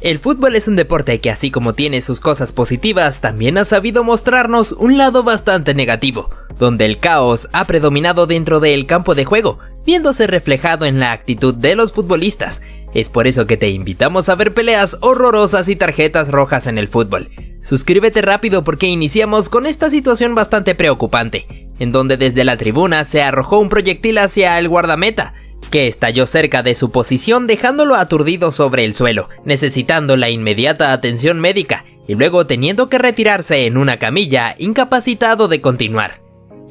El fútbol es un deporte que, así como tiene sus cosas positivas, también ha sabido mostrarnos un lado bastante negativo, donde el caos ha predominado dentro del campo de juego, viéndose reflejado en la actitud de los futbolistas. Es por eso que te invitamos a ver peleas horrorosas y tarjetas rojas en el fútbol. Suscríbete rápido porque iniciamos con esta situación bastante preocupante, en donde desde la tribuna se arrojó un proyectil hacia el guardameta, que estalló cerca de su posición dejándolo aturdido sobre el suelo, necesitando la inmediata atención médica, y luego teniendo que retirarse en una camilla, incapacitado de continuar.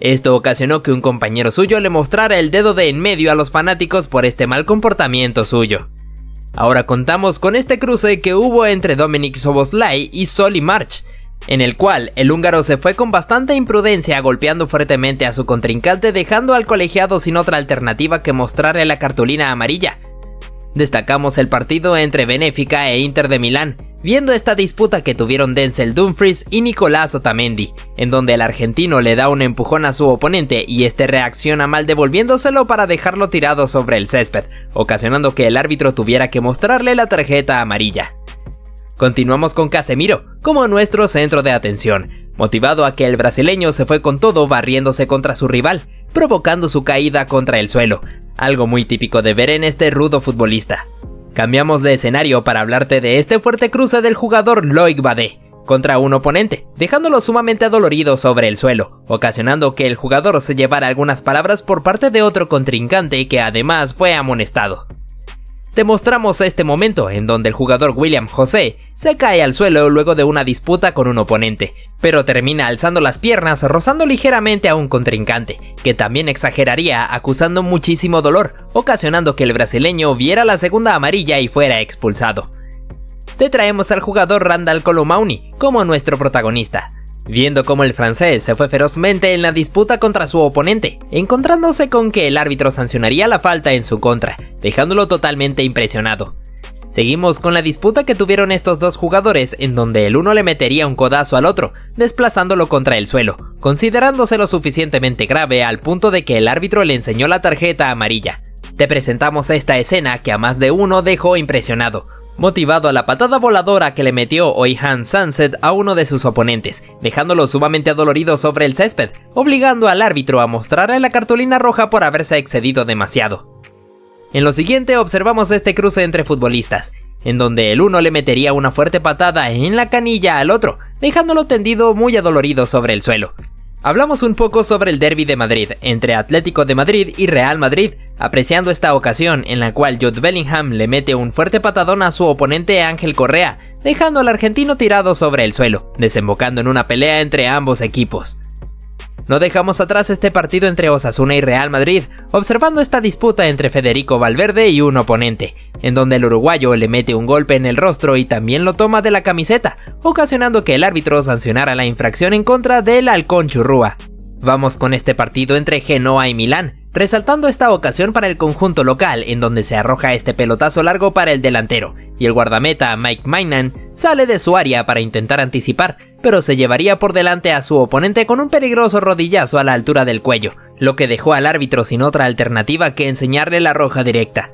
Esto ocasionó que un compañero suyo le mostrara el dedo de en medio a los fanáticos por este mal comportamiento suyo. Ahora contamos con este cruce que hubo entre Dominik Szoboszlai y Solly March, en el cual el húngaro se fue con bastante imprudencia golpeando fuertemente a su contrincante, dejando al colegiado sin otra alternativa que mostrarle la cartulina amarilla. Destacamos el partido entre Benfica e Inter de Milán, viendo esta disputa que tuvieron Denzel Dumfries y Nicolás Otamendi, en donde el argentino le da un empujón a su oponente y este reacciona mal devolviéndoselo para dejarlo tirado sobre el césped, ocasionando que el árbitro tuviera que mostrarle la tarjeta amarilla. Continuamos con Casemiro como nuestro centro de atención, motivado a que el brasileño se fue con todo barriéndose contra su rival, provocando su caída contra el suelo, algo muy típico de ver en este rudo futbolista. Cambiamos de escenario para hablarte de este fuerte cruce del jugador Loic Badé contra un oponente, dejándolo sumamente adolorido sobre el suelo, ocasionando que el jugador se llevara algunas palabras por parte de otro contrincante que además fue amonestado. Te mostramos este momento en donde el jugador William José se cae al suelo luego de una disputa con un oponente, pero termina alzando las piernas rozando ligeramente a un contrincante, que también exageraría acusando muchísimo dolor, ocasionando que el brasileño viera la segunda amarilla y fuera expulsado. Te traemos al jugador Randal Kolo Muani como nuestro protagonista, viendo cómo el francés se fue ferozmente en la disputa contra su oponente, encontrándose con que el árbitro sancionaría la falta en su contra, dejándolo totalmente impresionado. Seguimos con la disputa que tuvieron estos dos jugadores, en donde el uno le metería un codazo al otro, desplazándolo contra el suelo, considerándose lo suficientemente grave al punto de que el árbitro le enseñó la tarjeta amarilla. Te presentamos esta escena que a más de uno dejó impresionado, motivado a la patada voladora que le metió Oyhan Sunset a uno de sus oponentes, dejándolo sumamente adolorido sobre el césped, obligando al árbitro a mostrarle la cartulina roja por haberse excedido demasiado. En lo siguiente observamos este cruce entre futbolistas, en donde el uno le metería una fuerte patada en la canilla al otro, dejándolo tendido muy adolorido sobre el suelo. Hablamos un poco sobre el derbi de Madrid, entre Atlético de Madrid y Real Madrid, apreciando esta ocasión en la cual Jude Bellingham le mete un fuerte patadón a su oponente Ángel Correa, dejando al argentino tirado sobre el suelo, desembocando en una pelea entre ambos equipos. No dejamos atrás este partido entre Osasuna y Real Madrid, observando esta disputa entre Federico Valverde y un oponente, en donde el uruguayo le mete un golpe en el rostro y también lo toma de la camiseta, ocasionando que el árbitro sancionara la infracción en contra del Halcón Churrúa. Vamos con este partido entre Genoa y Milán, resaltando esta ocasión para el conjunto local, en donde se arroja este pelotazo largo para el delantero, y el guardameta Mike Maignan sale de su área para intentar anticipar, pero se llevaría por delante a su oponente con un peligroso rodillazo a la altura del cuello, lo que dejó al árbitro sin otra alternativa que enseñarle la roja directa.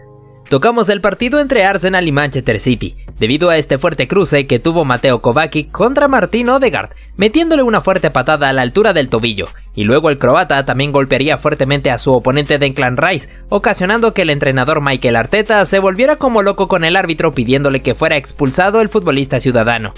Tocamos el partido entre Arsenal y Manchester City, debido a este fuerte cruce que tuvo Mateo Kovacic contra Martin Odegaard, metiéndole una fuerte patada a la altura del tobillo, y luego el croata también golpearía fuertemente a su oponente Declan Rice, ocasionando que el entrenador Mikel Arteta se volviera como loco con el árbitro pidiéndole que fuera expulsado el futbolista ciudadano.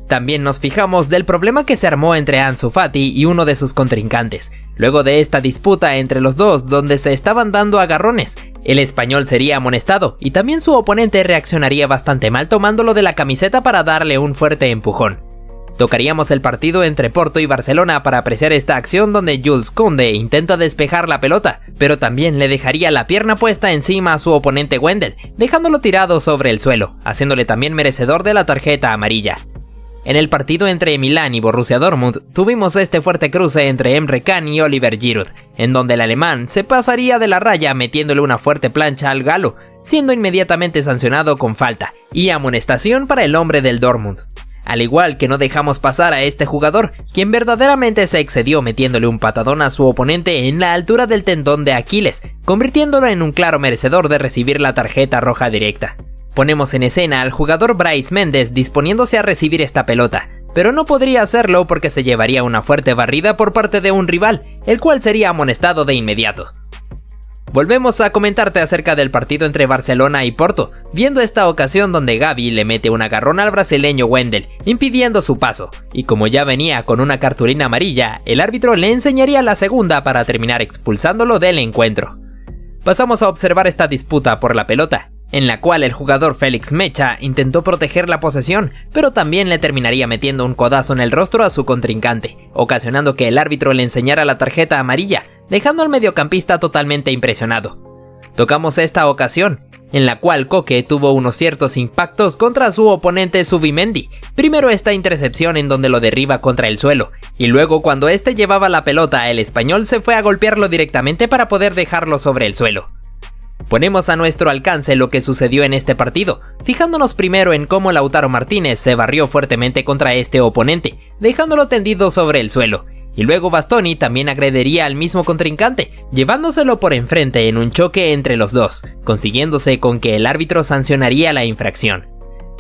También nos fijamos del problema que se armó entre Ansu Fati y uno de sus contrincantes, luego de esta disputa entre los dos donde se estaban dando agarrones. El español sería amonestado y también su oponente reaccionaría bastante mal tomándolo de la camiseta para darle un fuerte empujón. Tocaríamos el partido entre Porto y Barcelona para apreciar esta acción donde Jules Koundé intenta despejar la pelota, pero también le dejaría la pierna puesta encima a su oponente Wendel, dejándolo tirado sobre el suelo, haciéndole también merecedor de la tarjeta amarilla. En el partido entre Milán y Borussia Dortmund tuvimos este fuerte cruce entre Emre Can y Oliver Giroud, en donde el alemán se pasaría de la raya metiéndole una fuerte plancha al galo, siendo inmediatamente sancionado con falta y amonestación para el hombre del Dortmund. Al igual que no dejamos pasar a este jugador, quien verdaderamente se excedió metiéndole un patadón a su oponente en la altura del tendón de Aquiles, convirtiéndolo en un claro merecedor de recibir la tarjeta roja directa. Ponemos en escena al jugador Brais Méndez disponiéndose a recibir esta pelota, pero no podría hacerlo porque se llevaría una fuerte barrida por parte de un rival, el cual sería amonestado de inmediato. Volvemos a comentarte acerca del partido entre Barcelona y Porto, viendo esta ocasión donde Gavi le mete un agarrón al brasileño Wendel, impidiendo su paso, y como ya venía con una cartulina amarilla, el árbitro le enseñaría la segunda para terminar expulsándolo del encuentro. Pasamos a observar esta disputa por la pelota, en la cual el jugador Félix Mecha intentó proteger la posesión, pero también le terminaría metiendo un codazo en el rostro a su contrincante, ocasionando que el árbitro le enseñara la tarjeta amarilla, dejando al mediocampista totalmente impresionado. Tocamos esta ocasión, en la cual Koke tuvo unos ciertos impactos contra su oponente Zubimendi, primero esta intercepción en donde lo derriba contra el suelo, y luego cuando este llevaba la pelota el español se fue a golpearlo directamente para poder dejarlo sobre el suelo. Ponemos a nuestro alcance lo que sucedió en este partido, fijándonos primero en cómo Lautaro Martínez se barrió fuertemente contra este oponente, dejándolo tendido sobre el suelo, y luego Bastoni también agrediría al mismo contrincante, llevándoselo por enfrente en un choque entre los dos, consiguiéndose con que el árbitro sancionaría la infracción.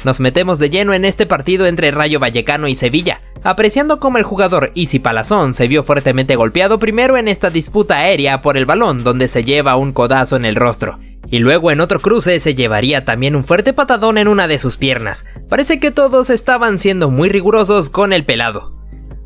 Nos metemos de lleno en este partido entre Rayo Vallecano y Sevilla, apreciando cómo el jugador Isi Palazón se vio fuertemente golpeado primero en esta disputa aérea por el balón donde se lleva un codazo en el rostro, y luego en otro cruce se llevaría también un fuerte patadón en una de sus piernas. Parece que todos estaban siendo muy rigurosos con el pelado.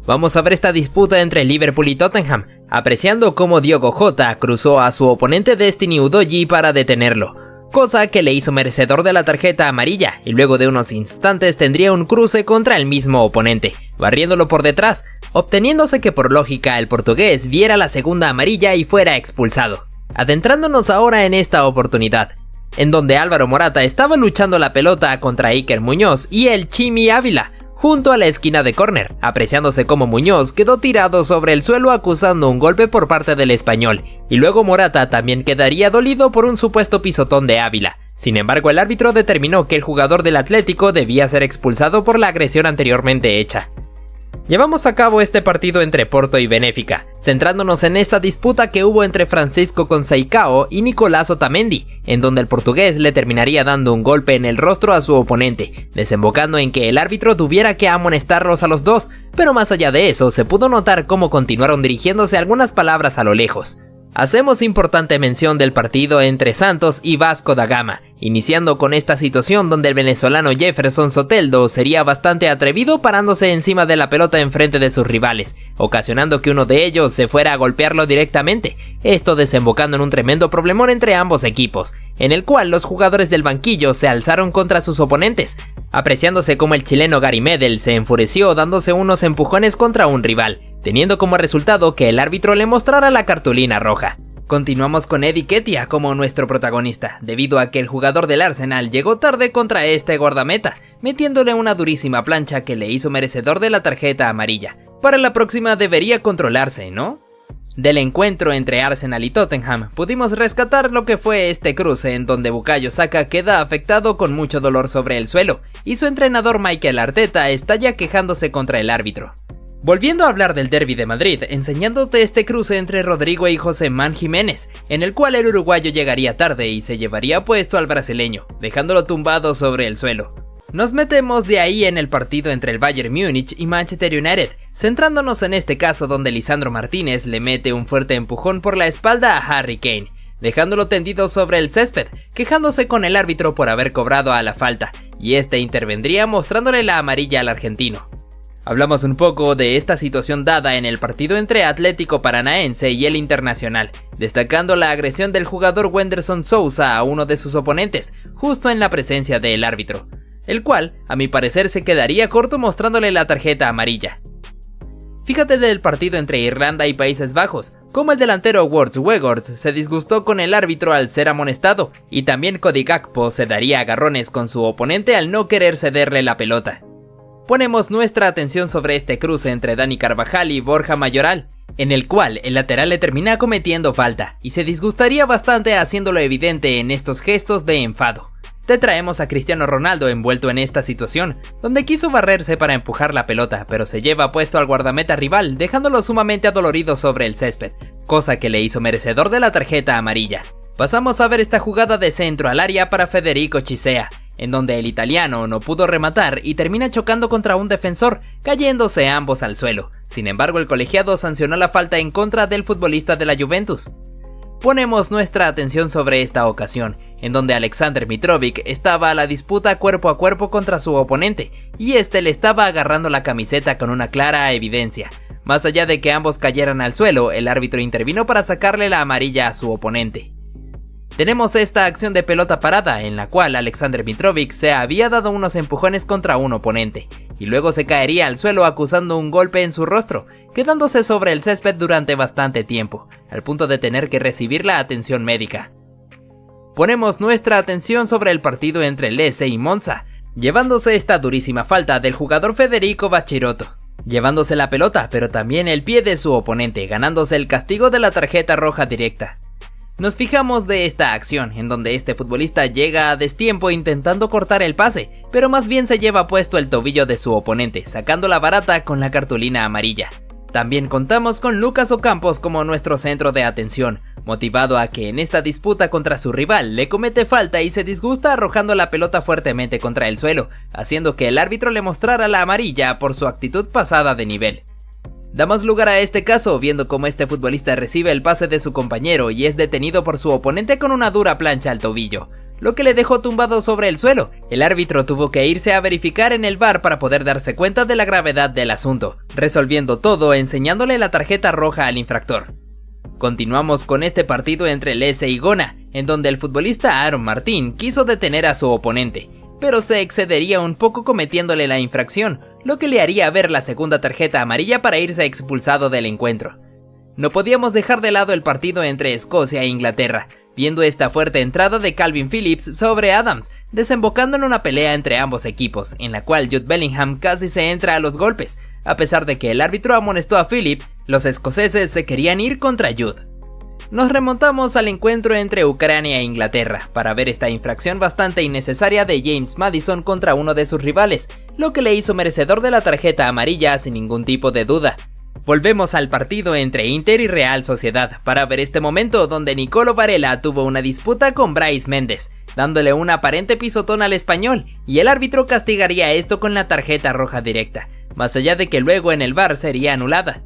Vamos a ver esta disputa entre Liverpool y Tottenham, apreciando cómo Diogo Jota cruzó a su oponente Destiny Udogie para detenerlo, cosa que le hizo merecedor de la tarjeta amarilla, y luego de unos instantes tendría un cruce contra el mismo oponente, barriéndolo por detrás, obteniéndose que por lógica el portugués viera la segunda amarilla y fuera expulsado. Adentrándonos ahora en esta oportunidad, en donde Álvaro Morata estaba luchando la pelota contra Iker Muñoz y el Chimi Ávila, junto a la esquina de córner, apreciándose como Muñoz quedó tirado sobre el suelo acusando un golpe por parte del español, y luego Morata también quedaría dolido por un supuesto pisotón de Ávila. Sin embargo, el árbitro determinó que el jugador del Atlético debía ser expulsado por la agresión anteriormente hecha. Llevamos a cabo este partido entre Porto y Benfica, centrándonos en esta disputa que hubo entre Francisco Conceição y Nicolás Otamendi, en donde el portugués le terminaría dando un golpe en el rostro a su oponente, desembocando en que el árbitro tuviera que amonestarlos a los dos, pero más allá de eso se pudo notar cómo continuaron dirigiéndose algunas palabras a lo lejos. Hacemos importante mención del partido entre Santos y Vasco da Gama, iniciando con esta situación donde el venezolano Jefferson Soteldo sería bastante atrevido parándose encima de la pelota enfrente de sus rivales, ocasionando que uno de ellos se fuera a golpearlo directamente, esto desembocando en un tremendo problemón entre ambos equipos, en el cual los jugadores del banquillo se alzaron contra sus oponentes, apreciándose como el chileno Gary Medel se enfureció dándose unos empujones contra un rival, teniendo como resultado que el árbitro le mostrara la cartulina roja. Continuamos con Eddie Nketiah como nuestro protagonista, debido a que el jugador del Arsenal llegó tarde contra este guardameta, metiéndole una durísima plancha que le hizo merecedor de la tarjeta amarilla. Para la próxima debería controlarse, ¿no? Del encuentro entre Arsenal y Tottenham, pudimos rescatar lo que fue este cruce en donde Bukayo Saka queda afectado con mucho dolor sobre el suelo, y su entrenador Mikel Arteta está ya quejándose contra el árbitro. Volviendo a hablar del derbi de Madrid, enseñándote este cruce entre Rodrigo y José Man Jiménez, en el cual el uruguayo llegaría tarde y se llevaría puesto al brasileño, dejándolo tumbado sobre el suelo. Nos metemos de ahí en el partido entre el Bayern Múnich y Manchester United, centrándonos en este caso donde Lisandro Martínez le mete un fuerte empujón por la espalda a Harry Kane, dejándolo tendido sobre el césped, quejándose con el árbitro por haber cobrado a la falta, y este intervendría mostrándole la amarilla al argentino. Hablamos un poco de esta situación dada en el partido entre Atlético Paranaense y el Internacional, destacando la agresión del jugador Wenderson Sousa a uno de sus oponentes, justo en la presencia del árbitro, el cual, a mi parecer, se quedaría corto mostrándole la tarjeta amarilla. Fíjate del partido entre Irlanda y Países Bajos, como el delantero Wout Weghorst se disgustó con el árbitro al ser amonestado, y también Cody Gakpo se daría agarrones con su oponente al no querer cederle la pelota. Ponemos nuestra atención sobre este cruce entre Dani Carvajal y Borja Mayoral, en el cual el lateral le termina cometiendo falta, y se disgustaría bastante haciéndolo evidente en estos gestos de enfado. Te traemos a Cristiano Ronaldo envuelto en esta situación, donde quiso barrerse para empujar la pelota, pero se lleva puesto al guardameta rival, dejándolo sumamente adolorido sobre el césped, cosa que le hizo merecedor de la tarjeta amarilla. Pasamos a ver esta jugada de centro al área para Federico Chisea, en donde el italiano no pudo rematar y termina chocando contra un defensor, cayéndose ambos al suelo. Sin embargo, el colegiado sancionó la falta en contra del futbolista de la Juventus. Ponemos nuestra atención sobre esta ocasión, en donde Aleksandar Mitrovic estaba a la disputa cuerpo a cuerpo contra su oponente, y este le estaba agarrando la camiseta con una clara evidencia. Más allá de que ambos cayeran al suelo, el árbitro intervino para sacarle la amarilla a su oponente. Tenemos esta acción de pelota parada, en la cual Aleksandar Mitrovic se había dado unos empujones contra un oponente, y luego se caería al suelo acusando un golpe en su rostro, quedándose sobre el césped durante bastante tiempo, al punto de tener que recibir la atención médica. Ponemos nuestra atención sobre el partido entre Lecce y Monza, llevándose esta durísima falta del jugador Federico Baccirotto, llevándose la pelota pero también el pie de su oponente, ganándose el castigo de la tarjeta roja directa. Nos fijamos de esta acción, en donde este futbolista llega a destiempo intentando cortar el pase, pero más bien se lleva puesto el tobillo de su oponente, sacando la barata con la cartulina amarilla. También contamos con Lucas Ocampos como nuestro centro de atención, motivado a que en esta disputa contra su rival le comete falta y se disgusta arrojando la pelota fuertemente contra el suelo, haciendo que el árbitro le mostrara la amarilla por su actitud pasada de nivel. Damos lugar a este caso viendo cómo este futbolista recibe el pase de su compañero y es detenido por su oponente con una dura plancha al tobillo, lo que le dejó tumbado sobre el suelo. El árbitro tuvo que irse a verificar en el VAR para poder darse cuenta de la gravedad del asunto, resolviendo todo enseñándole la tarjeta roja al infractor. Continuamos con este partido entre Lecce y Gona, en donde el futbolista Aaron Martín quiso detener a su oponente, pero se excedería un poco cometiéndole la infracción, lo que le haría ver la segunda tarjeta amarilla para irse expulsado del encuentro. No podíamos dejar de lado el partido entre Escocia e Inglaterra, viendo esta fuerte entrada de Calvin Phillips sobre Adams, desembocando en una pelea entre ambos equipos, en la cual Jude Bellingham casi se entra a los golpes. A pesar de que el árbitro amonestó a Phillips, los escoceses se querían ir contra Jude. Nos remontamos al encuentro entre Ucrania e Inglaterra para ver esta infracción bastante innecesaria de James Maddison contra uno de sus rivales, lo que le hizo merecedor de la tarjeta amarilla sin ningún tipo de duda. Volvemos al partido entre Inter y Real Sociedad para ver este momento donde Nicolo Varela tuvo una disputa con Brais Méndez, dándole un aparente pisotón al español, y el árbitro castigaría esto con la tarjeta roja directa, más allá de que luego en el VAR sería anulada.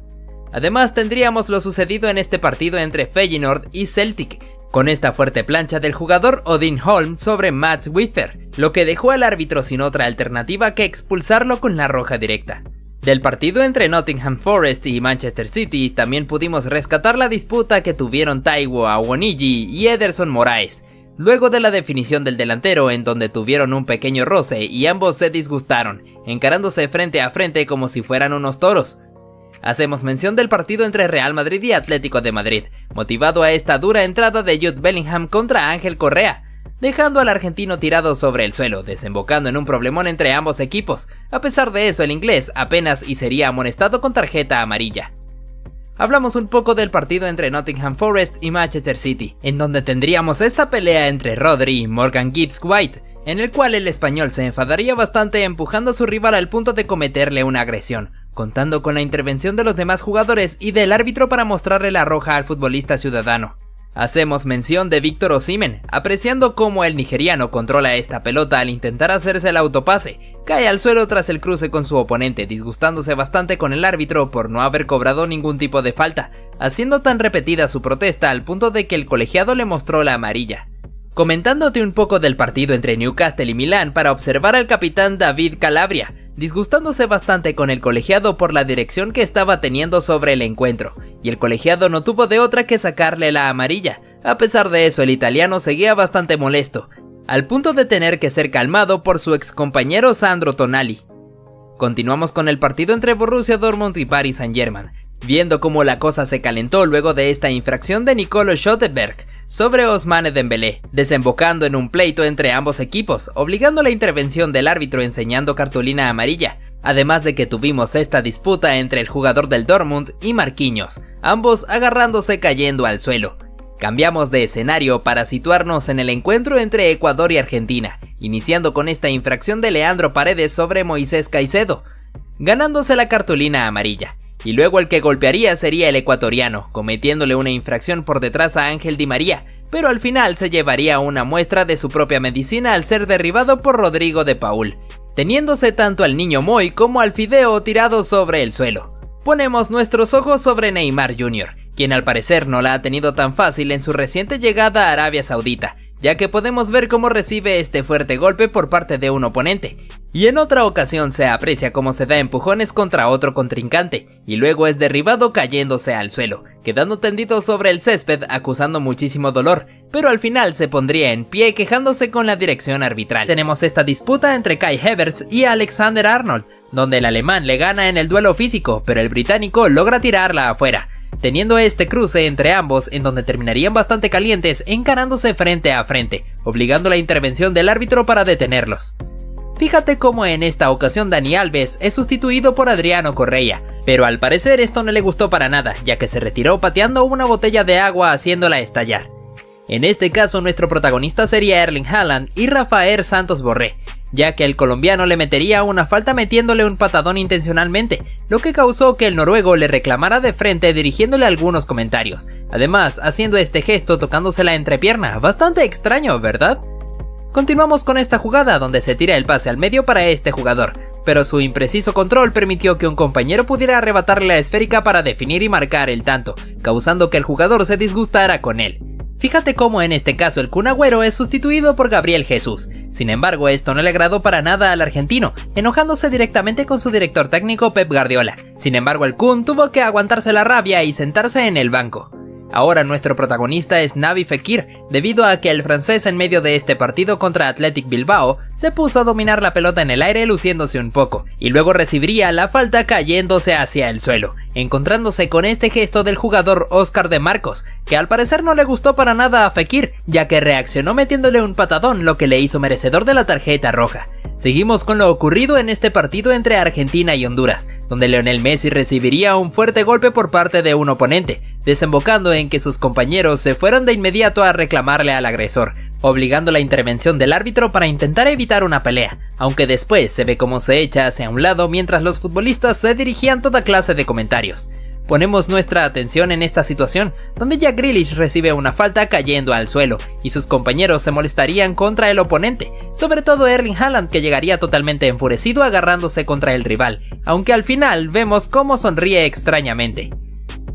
Además tendríamos lo sucedido en este partido entre Feyenoord y Celtic, con esta fuerte plancha del jugador Odin Holm sobre Mats Witwer, lo que dejó al árbitro sin otra alternativa que expulsarlo con la roja directa. Del partido entre Nottingham Forest y Manchester City también pudimos rescatar la disputa que tuvieron Taiwo Awoniyi y Ederson Moraes, luego de la definición del delantero en donde tuvieron un pequeño roce y ambos se disgustaron, encarándose frente a frente como si fueran unos toros. Hacemos mención del partido entre Real Madrid y Atlético de Madrid, motivado a esta dura entrada de Jude Bellingham contra Ángel Correa, dejando al argentino tirado sobre el suelo, desembocando en un problemón entre ambos equipos. A pesar de eso, el inglés apenas y sería amonestado con tarjeta amarilla. Hablamos un poco del partido entre Nottingham Forest y Manchester City, en donde tendríamos esta pelea entre Rodri y Morgan Gibbs White, en el cual el español se enfadaría bastante empujando a su rival al punto de cometerle una agresión, contando con la intervención de los demás jugadores y del árbitro para mostrarle la roja al futbolista ciudadano. Hacemos mención de Víctor Osimhen, apreciando cómo el nigeriano controla esta pelota al intentar hacerse el autopase, cae al suelo tras el cruce con su oponente, disgustándose bastante con el árbitro por no haber cobrado ningún tipo de falta, haciendo tan repetida su protesta al punto de que el colegiado le mostró la amarilla. Comentándote un poco del partido entre Newcastle y Milán para observar al capitán David Calabria, disgustándose bastante con el colegiado por la dirección que estaba teniendo sobre el encuentro, y el colegiado no tuvo de otra que sacarle la amarilla. A pesar de eso, el italiano seguía bastante molesto, al punto de tener que ser calmado por su ex compañero Sandro Tonali. Continuamos con el partido entre Borussia Dortmund y Paris Saint-Germain, viendo cómo la cosa se calentó luego de esta infracción de Nicolo Schlotterberg sobre Ousmane Dembélé, desembocando en un pleito entre ambos equipos, obligando la intervención del árbitro enseñando cartulina amarilla, además de que tuvimos esta disputa entre el jugador del Dortmund y Marquinhos, ambos agarrándose cayendo al suelo. Cambiamos de escenario para situarnos en el encuentro entre Ecuador y Argentina, iniciando con esta infracción de Leandro Paredes sobre Moisés Caicedo, ganándose la cartulina amarilla. Y luego el que golpearía sería el ecuatoriano, cometiéndole una infracción por detrás a Ángel Di María, pero al final se llevaría una muestra de su propia medicina al ser derribado por Rodrigo de Paul, teniéndose tanto al niño Moy como al Fideo tirados sobre el suelo. Ponemos nuestros ojos sobre Neymar Jr., quien al parecer no la ha tenido tan fácil en su reciente llegada a Arabia Saudita, ya que podemos ver cómo recibe este fuerte golpe por parte de un oponente, y en otra ocasión se aprecia cómo se da empujones contra otro contrincante, y luego es derribado cayéndose al suelo, quedando tendido sobre el césped acusando muchísimo dolor, pero al final se pondría en pie quejándose con la dirección arbitral. Tenemos esta disputa entre Kai Havertz y Alexander Arnold, donde el alemán le gana en el duelo físico, pero el británico logra tirarla afuera, teniendo este cruce entre ambos en donde terminarían bastante calientes encarándose frente a frente, obligando la intervención del árbitro para detenerlos. Fíjate cómo en esta ocasión Dani Alves es sustituido por Adriano Correia, pero al parecer esto no le gustó para nada, ya que se retiró pateando una botella de agua haciéndola estallar. En este caso nuestro protagonista sería Erling Haaland y Rafael Santos Borré, ya que el colombiano le metería una falta metiéndole un patadón intencionalmente, lo que causó que el noruego le reclamara de frente dirigiéndole algunos comentarios, además haciendo este gesto tocándose la entrepierna, bastante extraño, ¿verdad? Continuamos con esta jugada donde se tira el pase al medio para este jugador, pero su impreciso control permitió que un compañero pudiera arrebatarle la esférica para definir y marcar el tanto, causando que el jugador se disgustara con él. Fíjate cómo en este caso el Kun Agüero es sustituido por Gabriel Jesús. Sin embargo, esto no le agradó para nada al argentino, enojándose directamente con su director técnico Pep Guardiola. Sin embargo, el Kun tuvo que aguantarse la rabia y sentarse en el banco. Ahora nuestro protagonista es Naby Fekir, debido a que el francés en medio de este partido contra Athletic Bilbao se puso a dominar la pelota en el aire luciéndose un poco, y luego recibiría la falta cayéndose hacia el suelo, encontrándose con este gesto del jugador Oscar de Marcos, que al parecer no le gustó para nada a Fekir, ya que reaccionó metiéndole un patadón, lo que le hizo merecedor de la tarjeta roja. Seguimos con lo ocurrido en este partido entre Argentina y Honduras, donde Lionel Messi recibiría un fuerte golpe por parte de un oponente, desembocando en que sus compañeros se fueran de inmediato a reclamarle al agresor, obligando la intervención del árbitro para intentar evitar una pelea, aunque después se ve cómo se echa hacia un lado mientras los futbolistas se dirigían toda clase de comentarios. Ponemos nuestra atención en esta situación, donde Jack Grealish recibe una falta cayendo al suelo, y sus compañeros se molestarían contra el oponente, sobre todo Erling Haaland, que llegaría totalmente enfurecido agarrándose contra el rival, aunque al final vemos cómo sonríe extrañamente.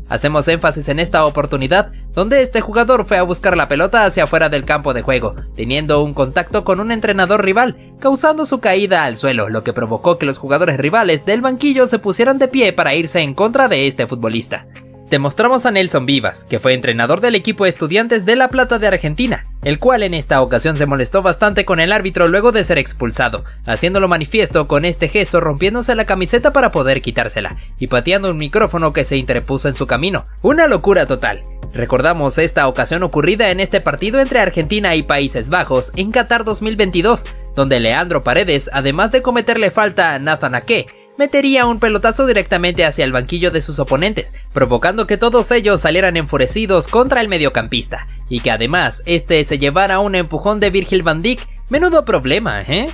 Hacemos énfasis en esta oportunidad, donde este jugador fue a buscar la pelota hacia afuera del campo de juego, teniendo un contacto con un entrenador rival, causando su caída al suelo, lo que provocó que los jugadores rivales del banquillo se pusieran de pie para irse en contra de este futbolista. Te mostramos a Nelson Vivas, que fue entrenador del equipo Estudiantes de La Plata de Argentina, el cual en esta ocasión se molestó bastante con el árbitro luego de ser expulsado, haciéndolo manifiesto con este gesto rompiéndose la camiseta para poder quitársela, y pateando un micrófono que se interpuso en su camino. Una locura total. Recordamos esta ocasión ocurrida en este partido entre Argentina y Países Bajos en Qatar 2022, donde Leandro Paredes, además de cometerle falta a Nathan Ake, metería un pelotazo directamente hacia el banquillo de sus oponentes, provocando que todos ellos salieran enfurecidos contra el mediocampista, y que además este se llevara un empujón de Virgil van Dijk. Menudo problema, ¿eh?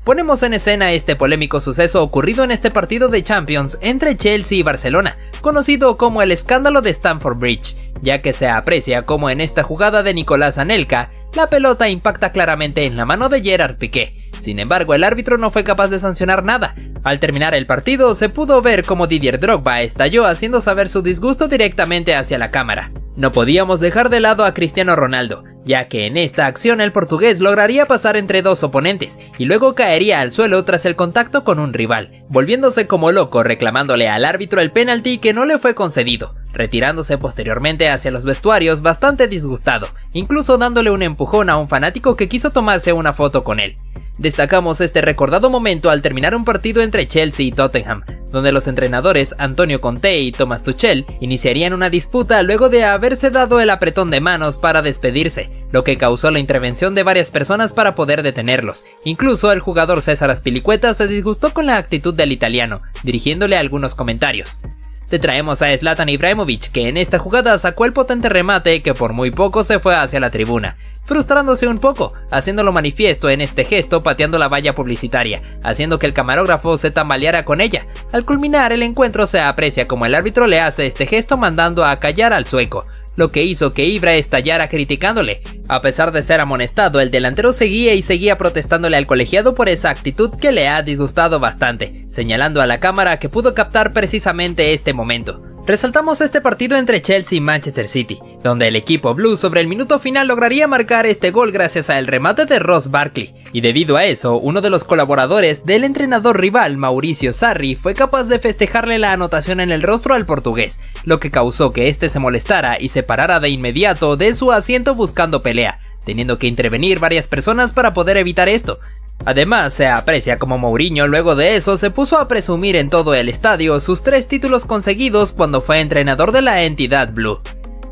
Ponemos en escena este polémico suceso ocurrido en este partido de Champions entre Chelsea y Barcelona, conocido como el escándalo de Stamford Bridge, ya que se aprecia como en esta jugada de Nicolás Anelka, la pelota impacta claramente en la mano de Gerard Piqué. Sin embargo, el árbitro no fue capaz de sancionar nada. Al terminar el partido, se pudo ver cómo Didier Drogba estalló haciendo saber su disgusto directamente hacia la cámara. No podíamos dejar de lado a Cristiano Ronaldo, ya que en esta acción el portugués lograría pasar entre dos oponentes y luego caería al suelo tras el contacto con un rival, volviéndose como loco reclamándole al árbitro el penalti que no le fue concedido, retirándose posteriormente hacia los vestuarios bastante disgustado, incluso dándole un empujón a un fanático que quiso tomarse una foto con él. Destacamos este recordado momento al terminar un partido entre Chelsea y Tottenham, donde los entrenadores Antonio Conte y Thomas Tuchel iniciarían una disputa luego de haberse dado el apretón de manos para despedirse, lo que causó la intervención de varias personas para poder detenerlos. Incluso el jugador César Azpilicueta se disgustó con la actitud del italiano, dirigiéndole algunos comentarios. Te traemos a Zlatan Ibrahimovic, que en esta jugada sacó el potente remate que por muy poco se fue hacia la tribuna, frustrándose un poco, haciéndolo manifiesto en este gesto pateando la valla publicitaria, haciendo que el camarógrafo se tambaleara con ella. Al culminar el encuentro se aprecia como el árbitro le hace este gesto mandando a callar al sueco, lo que hizo que Ibra estallara criticándole. A pesar de ser amonestado, el delantero seguía protestándole al colegiado por esa actitud que le ha disgustado bastante, señalando a la cámara que pudo captar precisamente este momento. Resaltamos este partido entre Chelsea y Manchester City, donde el equipo blue sobre el minuto final lograría marcar este gol gracias al remate de Ross Barkley, y debido a eso, uno de los colaboradores del entrenador rival, Mauricio Sarri, fue capaz de festejarle la anotación en el rostro al portugués, lo que causó que este se molestara y se parara de inmediato de su asiento buscando pelea, teniendo que intervenir varias personas para poder evitar esto. Además, se aprecia como Mourinho luego de eso se puso a presumir en todo el estadio sus 3 títulos conseguidos cuando fue entrenador de la entidad blue.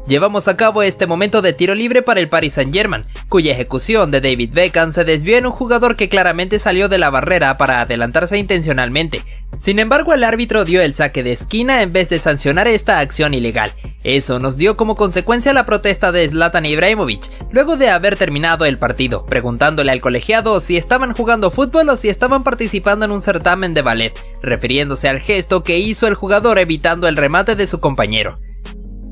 Llevamos a cabo este momento de tiro libre para el Paris Saint-Germain, cuya ejecución de David Beckham se desvió en un jugador que claramente salió de la barrera para adelantarse intencionalmente. Sin embargo, el árbitro dio el saque de esquina en vez de sancionar esta acción ilegal. Eso nos dio como consecuencia la protesta de Zlatan Ibrahimovic, luego de haber terminado el partido, preguntándole al colegiado si estaban jugando fútbol o si estaban participando en un certamen de ballet, refiriéndose al gesto que hizo el jugador evitando el remate de su compañero.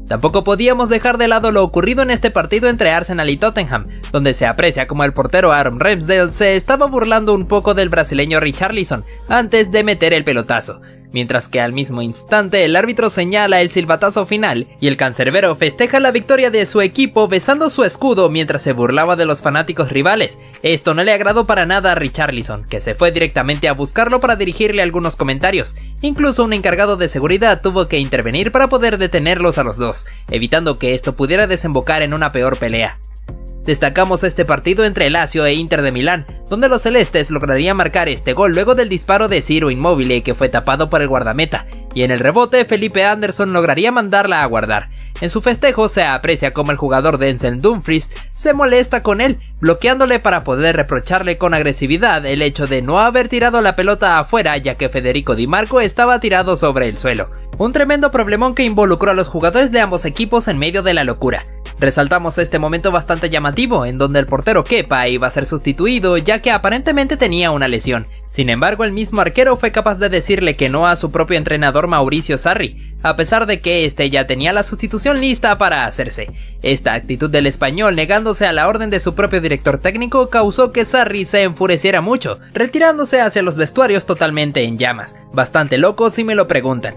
Tampoco podíamos dejar de lado lo ocurrido en este partido entre Arsenal y Tottenham, donde se aprecia como el portero Aaron Ramsdale se estaba burlando un poco del brasileño Richarlison antes de meter el pelotazo, mientras que al mismo instante el árbitro señala el silbatazo final y el cancerbero festeja la victoria de su equipo besando su escudo mientras se burlaba de los fanáticos rivales. Esto no le agradó para nada a Richarlison, que se fue directamente a buscarlo para dirigirle algunos comentarios. Incluso un encargado de seguridad tuvo que intervenir para poder detenerlos a los dos, evitando que esto pudiera desembocar en una peor pelea. Destacamos este partido entre Lazio e Inter de Milán, donde los celestes lograrían marcar este gol luego del disparo de Ciro Immobile que fue tapado por el guardameta, y en el rebote Felipe Anderson lograría mandarla a guardar. En su festejo se aprecia como el jugador Denzel Dumfries se molesta con él, bloqueándole para poder reprocharle con agresividad el hecho de no haber tirado la pelota afuera ya que Federico Di Marco estaba tirado sobre el suelo. Un tremendo problemón que involucró a los jugadores de ambos equipos en medio de la locura. Resaltamos este momento bastante llamativo, en donde el portero Kepa iba a ser sustituido ya que aparentemente tenía una lesión. Sin embargo, el mismo arquero fue capaz de decirle que no a su propio entrenador Mauricio Sarri, a pesar de que este ya tenía la sustitución lista para hacerse. Esta actitud del español negándose a la orden de su propio director técnico causó que Sarri se enfureciera mucho, retirándose hacia los vestuarios totalmente en llamas. Bastante loco si me lo preguntan.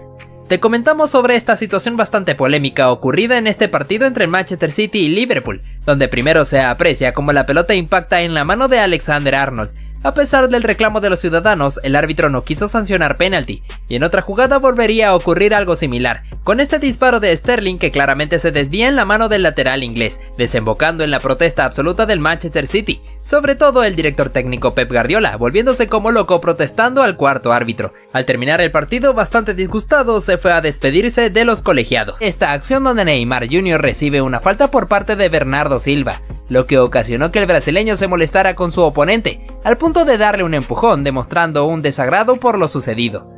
Te comentamos sobre esta situación bastante polémica ocurrida en este partido entre Manchester City y Liverpool, donde primero se aprecia como la pelota impacta en la mano de Alexander-Arnold. A pesar del reclamo de los ciudadanos, el árbitro no quiso sancionar penalti, y en otra jugada volvería a ocurrir algo similar, con este disparo de Sterling que claramente se desvía en la mano del lateral inglés, desembocando en la protesta absoluta del Manchester City, sobre todo el director técnico Pep Guardiola, volviéndose como loco protestando al cuarto árbitro. Al terminar el partido, bastante disgustado, se fue a despedirse de los colegiados. Esta acción donde Neymar Jr. recibe una falta por parte de Bernardo Silva, lo que ocasionó que el brasileño se molestara con su oponente, al punto de darle un empujón demostrando un desagrado por lo sucedido.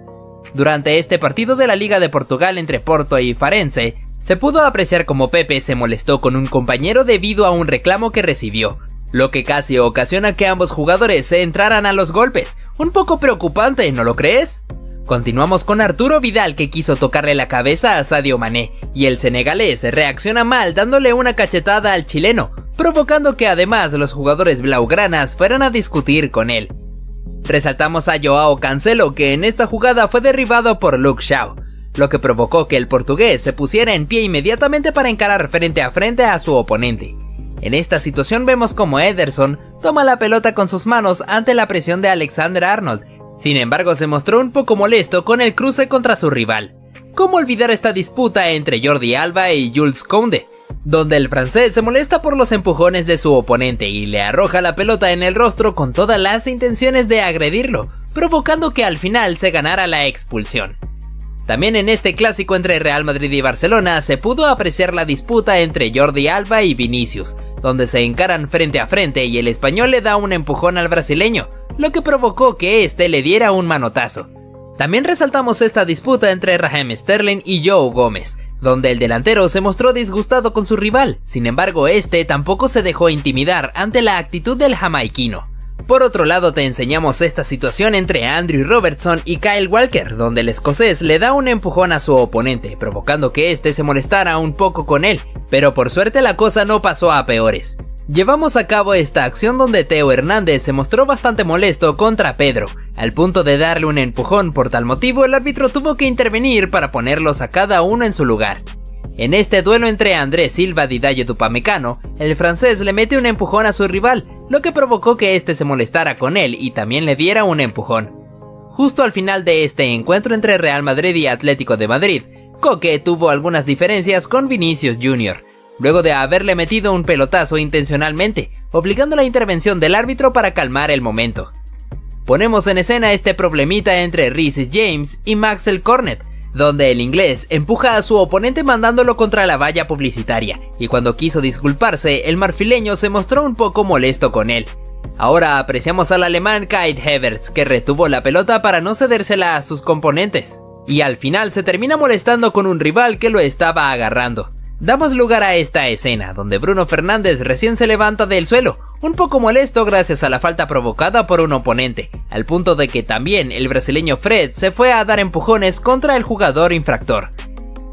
Durante este partido de la Liga de Portugal entre Porto y Farense, se pudo apreciar como Pepe se molestó con un compañero debido a un reclamo que recibió, lo que casi ocasiona que ambos jugadores se entraran a los golpes. Un poco preocupante, ¿no lo crees? Continuamos con Arturo Vidal que quiso tocarle la cabeza a Sadio Mané, y el senegalés reacciona mal dándole una cachetada al chileno, provocando que además los jugadores blaugranas fueran a discutir con él. Resaltamos a Joao Cancelo que en esta jugada fue derribado por Luke Shaw, lo que provocó que el portugués se pusiera en pie inmediatamente para encarar frente a su oponente. En esta situación vemos como Ederson toma la pelota con sus manos ante la presión de Alexander-Arnold. Sin embargo, se mostró un poco molesto con el cruce contra su rival. ¿Cómo olvidar esta disputa entre Jordi Alba y Jules Koundé, donde el francés se molesta por los empujones de su oponente y le arroja la pelota en el rostro con todas las intenciones de agredirlo, provocando que al final se ganara la expulsión? También en este clásico entre Real Madrid y Barcelona se pudo apreciar la disputa entre Jordi Alba y Vinicius, donde se encaran frente a frente y el español le da un empujón al brasileño, lo que provocó que este le diera un manotazo. También resaltamos esta disputa entre Raheem Sterling y Joe Gómez, donde el delantero se mostró disgustado con su rival. Sin embargo, este tampoco se dejó intimidar ante la actitud del jamaiquino, Por otro lado, te enseñamos esta situación entre Andrew Robertson y Kyle Walker, donde el escocés le da un empujón a su oponente, provocando que este se molestara un poco con él, pero por suerte la cosa no pasó a peores. Llevamos a cabo esta acción donde Theo Hernández se mostró bastante molesto contra Pedro, al punto de darle un empujón. Por tal motivo el árbitro tuvo que intervenir para ponerlos a cada uno en su lugar. En este duelo entre André Silva y Dayo Tupamecano, el francés le mete un empujón a su rival, lo que provocó que este se molestara con él y también le diera un empujón. Justo al final de este encuentro entre Real Madrid y Atlético de Madrid, Koke tuvo algunas diferencias con Vinicius Jr., luego de haberle metido un pelotazo intencionalmente, obligando la intervención del árbitro para calmar el momento. Ponemos en escena este problemita entre Reece James y Maxwell Cornet, donde el inglés empuja a su oponente mandándolo contra la valla publicitaria, y cuando quiso disculparse, el marfileño se mostró un poco molesto con él. Ahora apreciamos al alemán Kai Havertz, que retuvo la pelota para no cedérsela a sus componentes, y al final se termina molestando con un rival que lo estaba agarrando. Damos lugar a esta escena, donde Bruno Fernández recién se levanta del suelo, un poco molesto gracias a la falta provocada por un oponente, al punto de que también el brasileño Fred se fue a dar empujones contra el jugador infractor.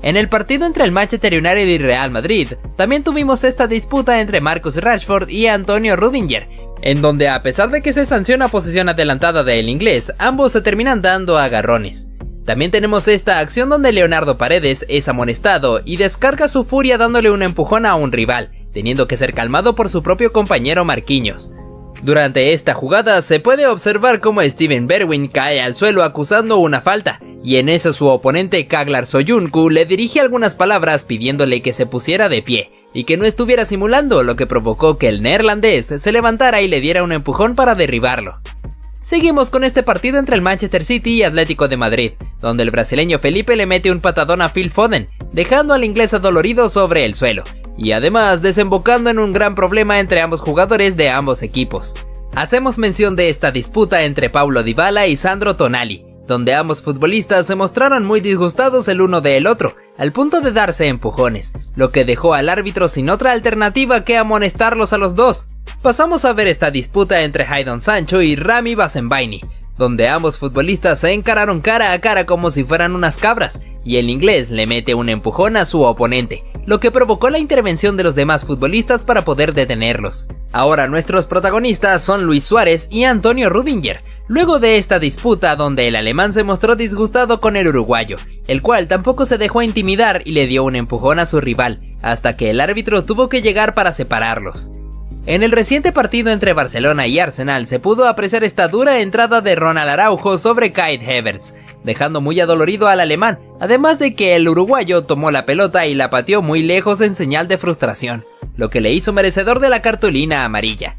En el partido entre el Manchester United y Real Madrid, también tuvimos esta disputa entre Marcus Rashford y Antonio Rudiger, en donde a pesar de que se sanciona posición adelantada del inglés, ambos se terminan dando agarrones. También tenemos esta acción donde Leonardo Paredes es amonestado y descarga su furia dándole un empujón a un rival, teniendo que ser calmado por su propio compañero Marquinhos. Durante esta jugada se puede observar cómo Steven Bergwijn cae al suelo acusando una falta, y en eso su oponente Kaglar Soyuncu le dirige algunas palabras pidiéndole que se pusiera de pie, y que no estuviera simulando, lo que provocó que el neerlandés se levantara y le diera un empujón para derribarlo. Seguimos con este partido entre el Manchester City y Atlético de Madrid, donde el brasileño Felipe le mete un patadón a Phil Foden, dejando al inglés adolorido sobre el suelo, y además desembocando en un gran problema entre ambos jugadores de ambos equipos. Hacemos mención de esta disputa entre Paulo Dybala y Sandro Tonali, donde ambos futbolistas se mostraron muy disgustados el uno del otro, al punto de darse empujones, lo que dejó al árbitro sin otra alternativa que amonestarlos a los dos. Pasamos a ver esta disputa entre Jadon Sancho y Rami Bensebaini, donde ambos futbolistas se encararon cara a cara como si fueran unas cabras, y el inglés le mete un empujón a su oponente, lo que provocó la intervención de los demás futbolistas para poder detenerlos. Ahora nuestros protagonistas son Luis Suárez y Antonio Rudiger, luego de esta disputa donde el alemán se mostró disgustado con el uruguayo, el cual tampoco se dejó intimidar y le dio un empujón a su rival, hasta que el árbitro tuvo que llegar para separarlos. En el reciente partido entre Barcelona y Arsenal se pudo apreciar esta dura entrada de Ronald Araujo sobre Kai Havertz, dejando muy adolorido al alemán, además de que el uruguayo tomó la pelota y la pateó muy lejos en señal de frustración, lo que le hizo merecedor de la cartulina amarilla.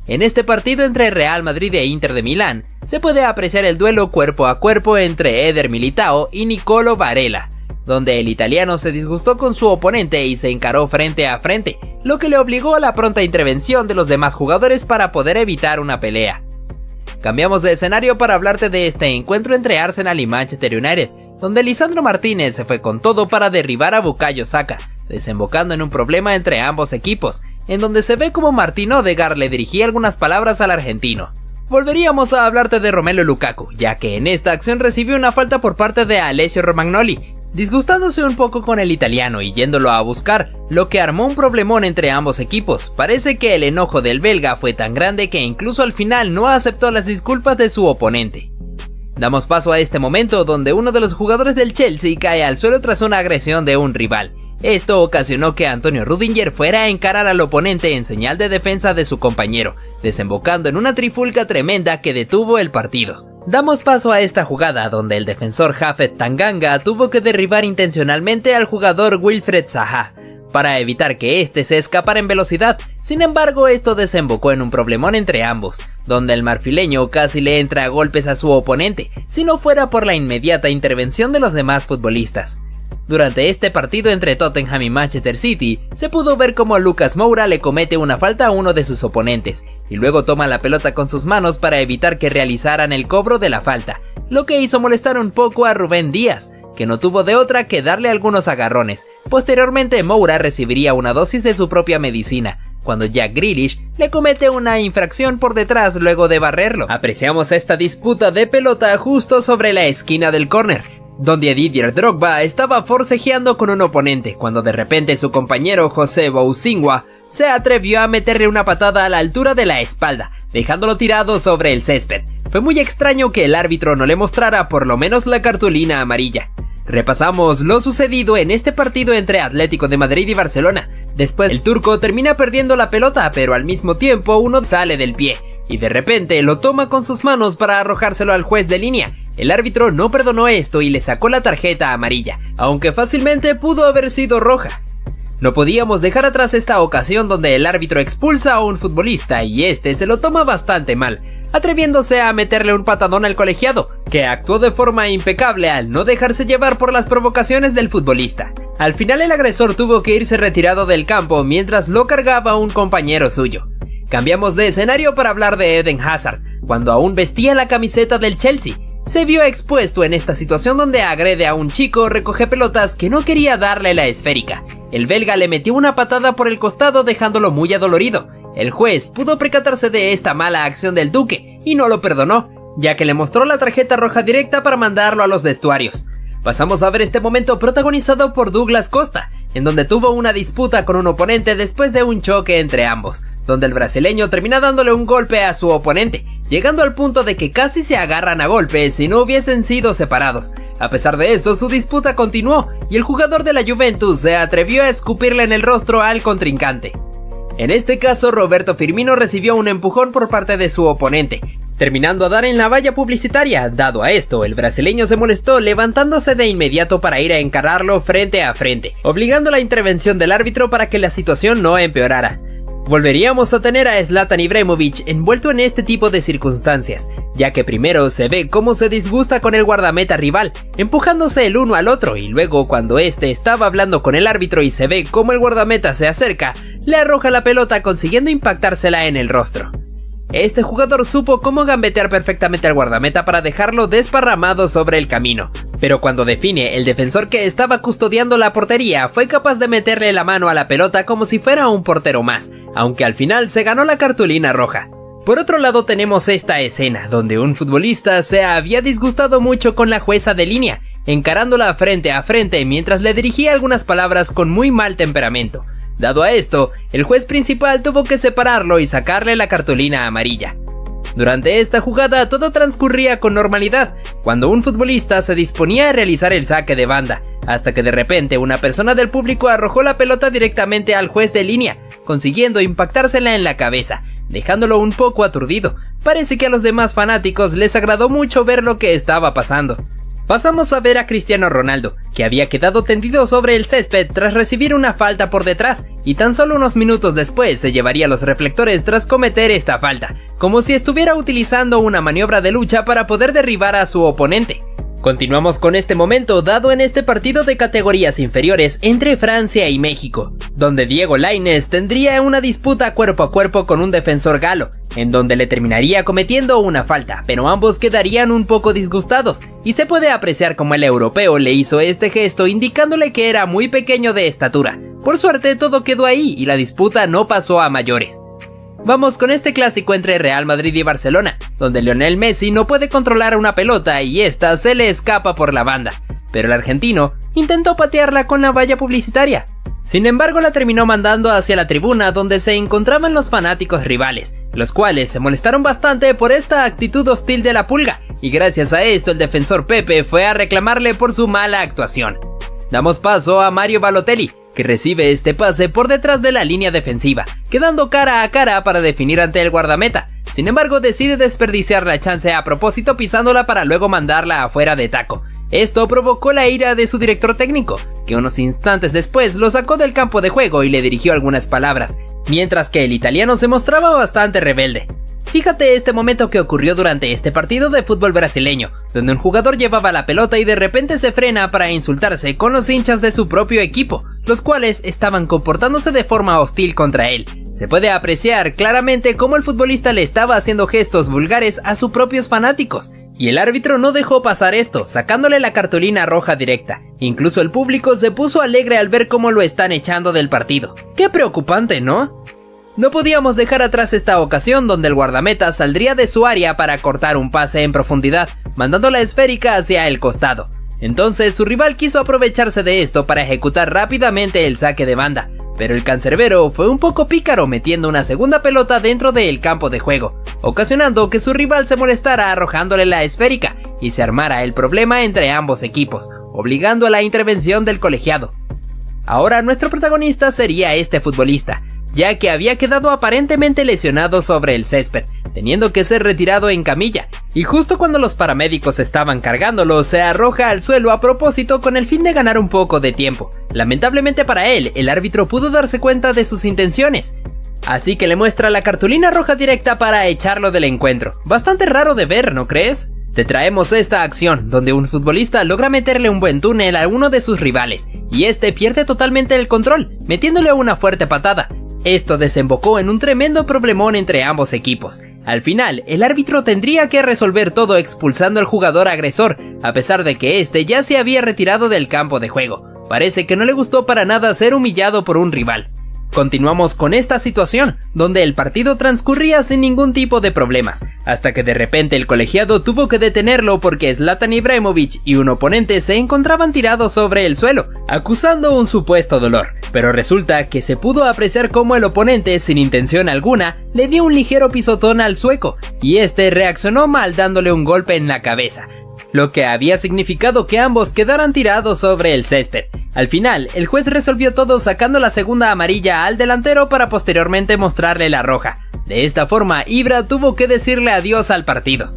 En este partido entre Real Madrid e Inter de Milán, se puede apreciar el duelo cuerpo a cuerpo entre Eder Militao y Nicolo Varela, donde el italiano se disgustó con su oponente y se encaró frente a frente, lo que le obligó a la pronta intervención de los demás jugadores para poder evitar una pelea. Cambiamos de escenario para hablarte de este encuentro entre Arsenal y Manchester United, donde Lisandro Martínez se fue con todo para derribar a Bukayo Saka, desembocando en un problema entre ambos equipos, en donde se ve como Martín Odegaard le dirigía algunas palabras al argentino. Volveríamos a hablarte de Romelu Lukaku, ya que en esta acción recibió una falta por parte de Alessio Romagnoli, disgustándose un poco con el italiano y yéndolo a buscar, lo que armó un problemón entre ambos equipos. Parece que el enojo del belga fue tan grande que incluso al final no aceptó las disculpas de su oponente. Damos paso a este momento donde uno de los jugadores del Chelsea cae al suelo tras una agresión de un rival. Esto ocasionó que Antonio Rudiger fuera a encarar al oponente en señal de defensa de su compañero, desembocando en una trifulca tremenda que detuvo el partido. Damos paso a esta jugada donde el defensor Japhet Tanganga tuvo que derribar intencionalmente al jugador Wilfried Zaha para evitar que este se escapara en velocidad. Sin embargo, esto desembocó en un problemón entre ambos, donde el marfileño casi le entra a golpes a su oponente, si no fuera por la inmediata intervención de los demás futbolistas. Durante este partido entre Tottenham y Manchester City, se pudo ver cómo Lucas Moura le comete una falta a uno de sus oponentes, y luego toma la pelota con sus manos para evitar que realizaran el cobro de la falta, lo que hizo molestar un poco a Rubén Díaz, que no tuvo de otra que darle algunos agarrones. Posteriormente Moura recibiría una dosis de su propia medicina, cuando Jack Grealish le comete una infracción por detrás luego de barrerlo. Apreciamos esta disputa de pelota justo sobre la esquina del córner, donde Didier Drogba estaba forcejeando con un oponente, cuando de repente su compañero José Bousingua se atrevió a meterle una patada a la altura de la espalda, dejándolo tirado sobre el césped. Fue muy extraño que el árbitro no le mostrara por lo menos la cartulina amarilla. Repasamos lo sucedido en este partido entre Atlético de Madrid y Barcelona. Después el turco termina perdiendo la pelota, pero al mismo tiempo uno sale del pie y de repente lo toma con sus manos para arrojárselo al juez de línea. El árbitro no perdonó esto y le sacó la tarjeta amarilla, aunque fácilmente pudo haber sido roja. No podíamos dejar atrás esta ocasión donde el árbitro expulsa a un futbolista y este se lo toma bastante mal, atreviéndose a meterle un patadón al colegiado, que actuó de forma impecable al no dejarse llevar por las provocaciones del futbolista. Al final el agresor tuvo que irse retirado del campo mientras lo cargaba un compañero suyo. Cambiamos de escenario para hablar de Eden Hazard, cuando aún vestía la camiseta del Chelsea. Se vio expuesto en esta situación donde agrede a un chico recoge pelotas que no quería darle la esférica. El belga le metió una patada por el costado dejándolo muy adolorido. El juez pudo percatarse de esta mala acción del duque y no lo perdonó, ya que le mostró la tarjeta roja directa para mandarlo a los vestuarios. Pasamos a ver este momento protagonizado por Douglas Costa, en donde tuvo una disputa con un oponente después de un choque entre ambos, donde el brasileño termina dándole un golpe a su oponente, llegando al punto de que casi se agarran a golpes si no hubiesen sido separados. A pesar de eso, su disputa continuó y el jugador de la Juventus se atrevió a escupirle en el rostro al contrincante. En este caso, Roberto Firmino recibió un empujón por parte de su oponente, terminando a dar en la valla publicitaria. Dado a esto, el brasileño se molestó, levantándose de inmediato para ir a encararlo frente a frente, obligando la intervención del árbitro para que la situación no empeorara. Volveríamos a tener a Zlatan Ibrahimovic envuelto en este tipo de circunstancias, ya que primero se ve cómo se disgusta con el guardameta rival, empujándose el uno al otro, y luego cuando este estaba hablando con el árbitro y se ve cómo el guardameta se acerca, le arroja la pelota consiguiendo impactársela en el rostro. Este jugador supo cómo gambetear perfectamente al guardameta para dejarlo desparramado sobre el camino, pero cuando define, el defensor que estaba custodiando la portería fue capaz de meterle la mano a la pelota como si fuera un portero más, aunque al final se ganó la cartulina roja. Por otro lado tenemos esta escena, donde un futbolista se había disgustado mucho con la jueza de línea, encarándola frente a frente mientras le dirigía algunas palabras con muy mal temperamento. Dado a esto, el juez principal tuvo que separarlo y sacarle la cartulina amarilla. Durante esta jugada todo transcurría con normalidad, cuando un futbolista se disponía a realizar el saque de banda, hasta que de repente una persona del público arrojó la pelota directamente al juez de línea, consiguiendo impactársela en la cabeza, dejándolo un poco aturdido. Parece que a los demás fanáticos les agradó mucho ver lo que estaba pasando. Pasamos a ver a Cristiano Ronaldo, que había quedado tendido sobre el césped tras recibir una falta por detrás, y tan solo unos minutos después se llevaría los reflectores tras cometer esta falta, como si estuviera utilizando una maniobra de lucha para poder derribar a su oponente. Continuamos con este momento dado en este partido de categorías inferiores entre Francia y México, donde Diego Lainez tendría una disputa cuerpo a cuerpo con un defensor galo, en donde le terminaría cometiendo una falta, pero ambos quedarían un poco disgustados, y se puede apreciar como el europeo le hizo este gesto indicándole que era muy pequeño de estatura. Por suerte todo quedó ahí y la disputa no pasó a mayores. Vamos con este clásico entre Real Madrid y Barcelona, donde Lionel Messi no puede controlar una pelota y esta se le escapa por la banda, pero el argentino intentó patearla con la valla publicitaria. Sin embargo, la terminó mandando hacia la tribuna donde se encontraban los fanáticos rivales, los cuales se molestaron bastante por esta actitud hostil de la Pulga, y gracias a esto el defensor Pepe fue a reclamarle por su mala actuación. Damos paso a Mario Balotelli, que recibe este pase por detrás de la línea defensiva, quedando cara a cara para definir ante el guardameta. Sin embargo, decide desperdiciar la chance a propósito pisándola para luego mandarla afuera de taco. Esto provocó la ira de su director técnico, que unos instantes después lo sacó del campo de juego y le dirigió algunas palabras, mientras que el italiano se mostraba bastante rebelde. Fíjate este momento que ocurrió durante este partido de fútbol brasileño, donde un jugador llevaba la pelota y de repente se frena para insultarse con los hinchas de su propio equipo, los cuales estaban comportándose de forma hostil contra él. Se puede apreciar claramente cómo el futbolista le estaba haciendo gestos vulgares a sus propios fanáticos, Y el árbitro no dejó pasar esto, sacándole la cartulina roja directa. Incluso el público se puso alegre al ver cómo lo están echando del partido. ¡Qué preocupante!, ¿no? No podíamos dejar atrás esta ocasión donde el guardameta saldría de su área para cortar un pase en profundidad, mandando la esférica hacia el costado. Entonces su rival quiso aprovecharse de esto para ejecutar rápidamente el saque de banda, pero el cancerbero fue un poco pícaro metiendo una segunda pelota dentro del campo de juego, ocasionando que su rival se molestara arrojándole la esférica y se armara el problema entre ambos equipos, obligando a la intervención del colegiado. Ahora nuestro protagonista sería este futbolista, ya que había quedado aparentemente lesionado sobre el césped, teniendo que ser retirado en camilla, y justo cuando los paramédicos estaban cargándolo, se arroja al suelo a propósito con el fin de ganar un poco de tiempo. Lamentablemente para él, el árbitro pudo darse cuenta de sus intenciones, así que le muestra la cartulina roja directa para echarlo del encuentro. Bastante raro de ver, ¿no crees? Te traemos esta acción, donde un futbolista logra meterle un buen túnel a uno de sus rivales, y este pierde totalmente el control, metiéndole una fuerte patada. Esto desembocó en un tremendo problemón entre ambos equipos. Al final, el árbitro tendría que resolver todo expulsando al jugador agresor, a pesar de que este ya se había retirado del campo de juego. Parece que no le gustó para nada ser humillado por un rival. Continuamos con esta situación, donde el partido transcurría sin ningún tipo de problemas, hasta que de repente el colegiado tuvo que detenerlo porque Zlatan Ibrahimović y un oponente se encontraban tirados sobre el suelo, acusando un supuesto dolor, pero resulta que se pudo apreciar cómo el oponente, sin intención alguna, le dio un ligero pisotón al sueco, y este reaccionó mal dándole un golpe en la cabeza, lo que había significado que ambos quedaran tirados sobre el césped. Al final, el juez resolvió todo sacando la segunda amarilla al delantero para posteriormente mostrarle la roja. De esta forma, Ibra tuvo que decirle adiós al partido.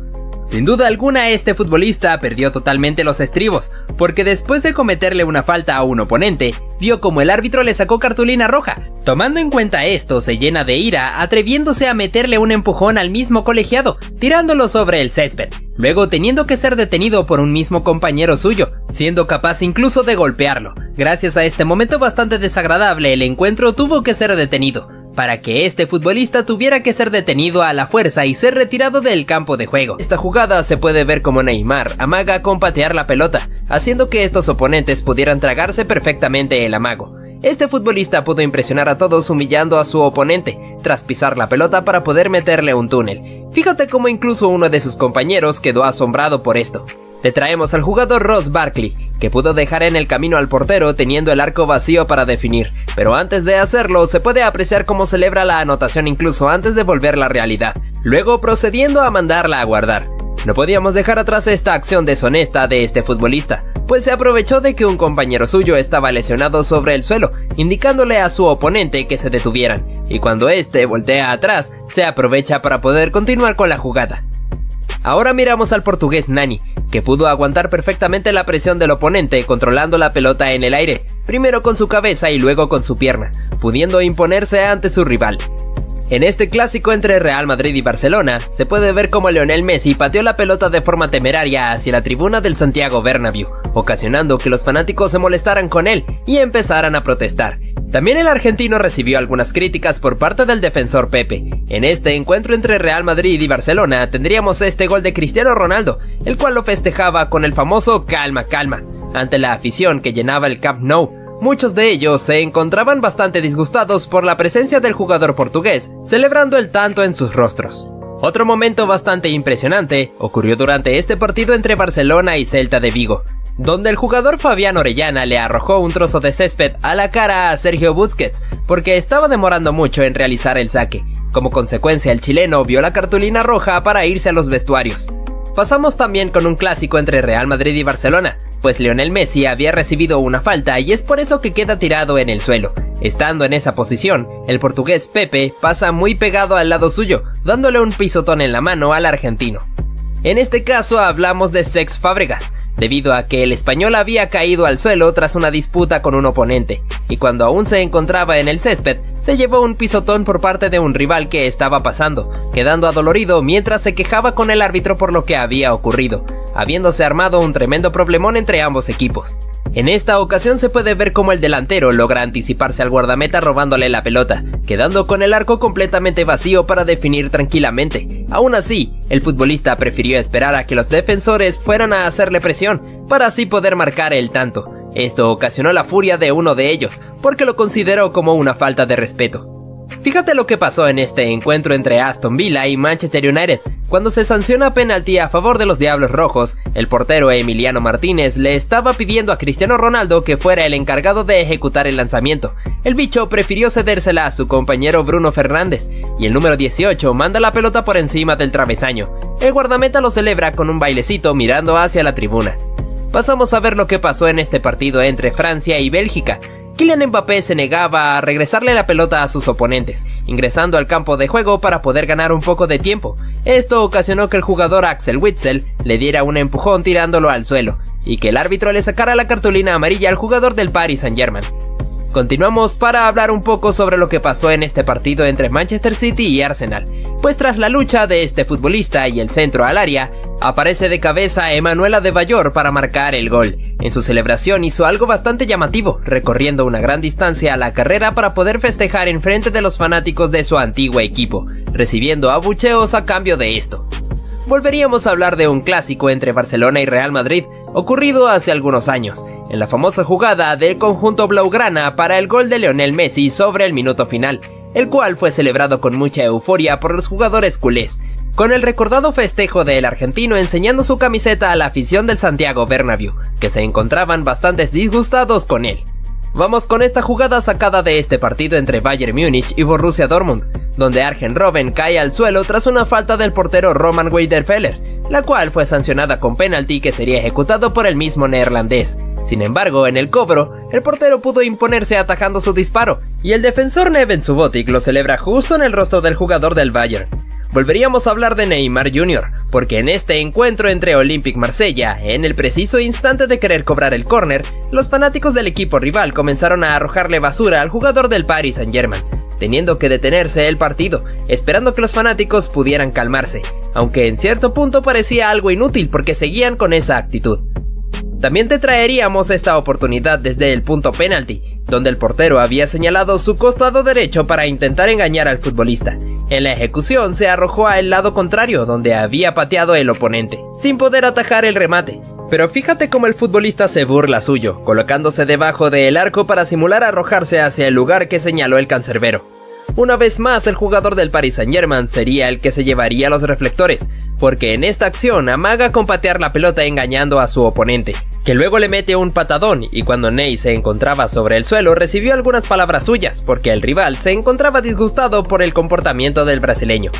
Sin duda alguna, este futbolista perdió totalmente los estribos, porque después de cometerle una falta a un oponente, vio como el árbitro le sacó cartulina roja. Tomando en cuenta esto, se llena de ira, atreviéndose a meterle un empujón al mismo colegiado, tirándolo sobre el césped, luego teniendo que ser detenido por un mismo compañero suyo, siendo capaz incluso de golpearlo. Gracias a este momento bastante desagradable, el encuentro tuvo que ser detenido, para que este futbolista tuviera que ser detenido a la fuerza y ser retirado del campo de juego. Esta jugada se puede ver como Neymar amaga con patear la pelota, haciendo que estos oponentes pudieran tragarse perfectamente el amago. Este futbolista pudo impresionar a todos humillando a su oponente, tras pisar la pelota para poder meterle un túnel. Fíjate cómo incluso uno de sus compañeros quedó asombrado por esto. Te traemos al jugador Ross Barkley, que pudo dejar en el camino al portero teniendo el arco vacío para definir, pero antes de hacerlo se puede apreciar cómo celebra la anotación incluso antes de volverla realidad, luego procediendo a mandarla a guardar. No podíamos dejar atrás esta acción deshonesta de este futbolista, pues se aprovechó de que un compañero suyo estaba lesionado sobre el suelo, indicándole a su oponente que se detuvieran, y cuando este voltea atrás, se aprovecha para poder continuar con la jugada. Ahora miramos al portugués Nani, que pudo aguantar perfectamente la presión del oponente controlando la pelota en el aire, primero con su cabeza y luego con su pierna, pudiendo imponerse ante su rival. En este clásico entre Real Madrid y Barcelona, se puede ver cómo Lionel Messi pateó la pelota de forma temeraria hacia la tribuna del Santiago Bernabéu, ocasionando que los fanáticos se molestaran con él y empezaran a protestar. También el argentino recibió algunas críticas por parte del defensor Pepe. En este encuentro entre Real Madrid y Barcelona tendríamos este gol de Cristiano Ronaldo, el cual lo festejaba con el famoso calma, calma, ante la afición que llenaba el Camp Nou. Muchos de ellos se encontraban bastante disgustados por la presencia del jugador portugués, celebrando el tanto en sus rostros. Otro momento bastante impresionante ocurrió durante este partido entre Barcelona y Celta de Vigo, donde el jugador Fabián Orellana le arrojó un trozo de césped a la cara a Sergio Busquets porque estaba demorando mucho en realizar el saque. Como consecuencia, el chileno vio la cartulina roja para irse a los vestuarios. Pasamos también con un clásico entre Real Madrid y Barcelona, pues Lionel Messi había recibido una falta y es por eso que queda tirado en el suelo. Estando en esa posición, el portugués Pepe pasa muy pegado al lado suyo, dándole un pisotón en la mano al argentino. En este caso hablamos de Cesc Fábregas, debido a que el español había caído al suelo tras una disputa con un oponente, y cuando aún se encontraba en el césped, se llevó un pisotón por parte de un rival que estaba pasando, quedando adolorido mientras se quejaba con el árbitro por lo que había ocurrido. habiéndose armado un tremendo problemón entre ambos equipos. En esta ocasión se puede ver cómo el delantero logra anticiparse al guardameta robándole la pelota, quedando con el arco completamente vacío para definir tranquilamente. Aún así, el futbolista prefirió esperar a que los defensores fueran a hacerle presión, para así poder marcar el tanto. Esto ocasionó la furia de uno de ellos, porque lo consideró como una falta de respeto. Fíjate lo que pasó en este encuentro entre Aston Villa y Manchester United. Cuando se sanciona penalti a favor de los Diablos Rojos, el portero Emiliano Martínez le estaba pidiendo a Cristiano Ronaldo que fuera el encargado de ejecutar el lanzamiento. El bicho prefirió cedérsela a su compañero Bruno Fernández, y el número 18 manda la pelota por encima del travesaño. El guardameta lo celebra con un bailecito mirando hacia la tribuna. Pasamos a ver lo que pasó en este partido entre Francia y Bélgica. Kylian Mbappé se negaba a regresarle la pelota a sus oponentes, ingresando al campo de juego para poder ganar un poco de tiempo. Esto ocasionó que el jugador Axel Witsel le diera un empujón tirándolo al suelo, y que el árbitro le sacara la cartulina amarilla al jugador del Paris Saint-Germain. Continuamos para hablar un poco sobre lo que pasó en este partido entre Manchester City y Arsenal, pues tras la lucha de este futbolista y el centro al área, aparece de cabeza Emmanuel Adebayor para marcar el gol. En su celebración hizo algo bastante llamativo, recorriendo una gran distancia a la carrera para poder festejar en frente de los fanáticos de su antiguo equipo, recibiendo abucheos a cambio de esto. Volveríamos a hablar de un clásico entre Barcelona y Real Madrid, ocurrido hace algunos años, en la famosa jugada del conjunto blaugrana para el gol de Lionel Messi sobre el minuto final, el cual fue celebrado con mucha euforia por los jugadores culés, con el recordado festejo del argentino enseñando su camiseta a la afición del Santiago Bernabéu, que se encontraban bastante disgustados con él. Vamos con esta jugada sacada de este partido entre Bayern Múnich y Borussia Dortmund, donde Arjen Robben cae al suelo tras una falta del portero Roman Weidenfeller, la cual fue sancionada con penalti que sería ejecutado por el mismo neerlandés. Sin embargo, en el cobro, el portero pudo imponerse atajando su disparo, y el defensor Neven Subotic lo celebra justo en el rostro del jugador del Bayern. Volveríamos a hablar de Neymar Jr., porque en este encuentro entre Olympique Marsella, en el preciso instante de querer cobrar el córner, los fanáticos del equipo rival comenzaron a arrojarle basura al jugador del Paris Saint-Germain, teniendo que detenerse el partido, esperando que los fanáticos pudieran calmarse, aunque en cierto punto parecía algo inútil porque seguían con esa actitud. También te traeríamos esta oportunidad desde el punto penalti, donde el portero había señalado su costado derecho para intentar engañar al futbolista. En la ejecución se arrojó al lado contrario, donde había pateado el oponente, sin poder atajar el remate. Pero fíjate cómo el futbolista se burla suyo, colocándose debajo del arco para simular arrojarse hacia el lugar que señaló el cancerbero. Una vez más, el jugador del Paris Saint-Germain sería el que se llevaría los reflectores, porque en esta acción amaga con patear la pelota engañando a su oponente, que luego le mete un patadón, y cuando Ney se encontraba sobre el suelo recibió algunas palabras suyas, porque el rival se encontraba disgustado por el comportamiento del brasileño.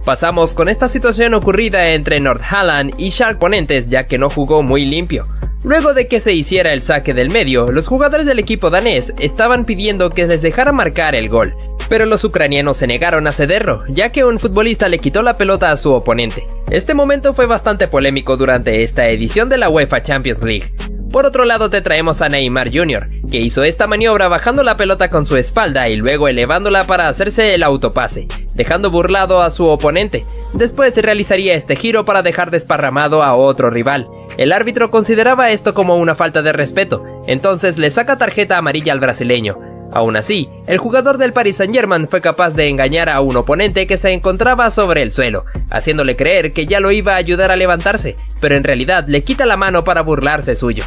Pasamos con esta situación ocurrida entre North-Holland y Schalke oponentes, ya que no jugó muy limpio. Luego de que se hiciera el saque del medio, los jugadores del equipo danés estaban pidiendo que les dejara marcar el gol, pero los ucranianos se negaron a cederlo, ya que un futbolista le quitó la pelota a su oponente. Este momento fue bastante polémico durante esta edición de la UEFA Champions League. Por otro lado te traemos a Neymar Jr., que hizo esta maniobra bajando la pelota con su espalda y luego elevándola para hacerse el autopase, dejando burlado a su oponente. Después realizaría este giro para dejar desparramado a otro rival. El árbitro consideraba esto como una falta de respeto, entonces le saca tarjeta amarilla al brasileño. Aún así, el jugador del Paris Saint-Germain fue capaz de engañar a un oponente que se encontraba sobre el suelo, haciéndole creer que ya lo iba a ayudar a levantarse, pero en realidad le quita la mano para burlarse suyo.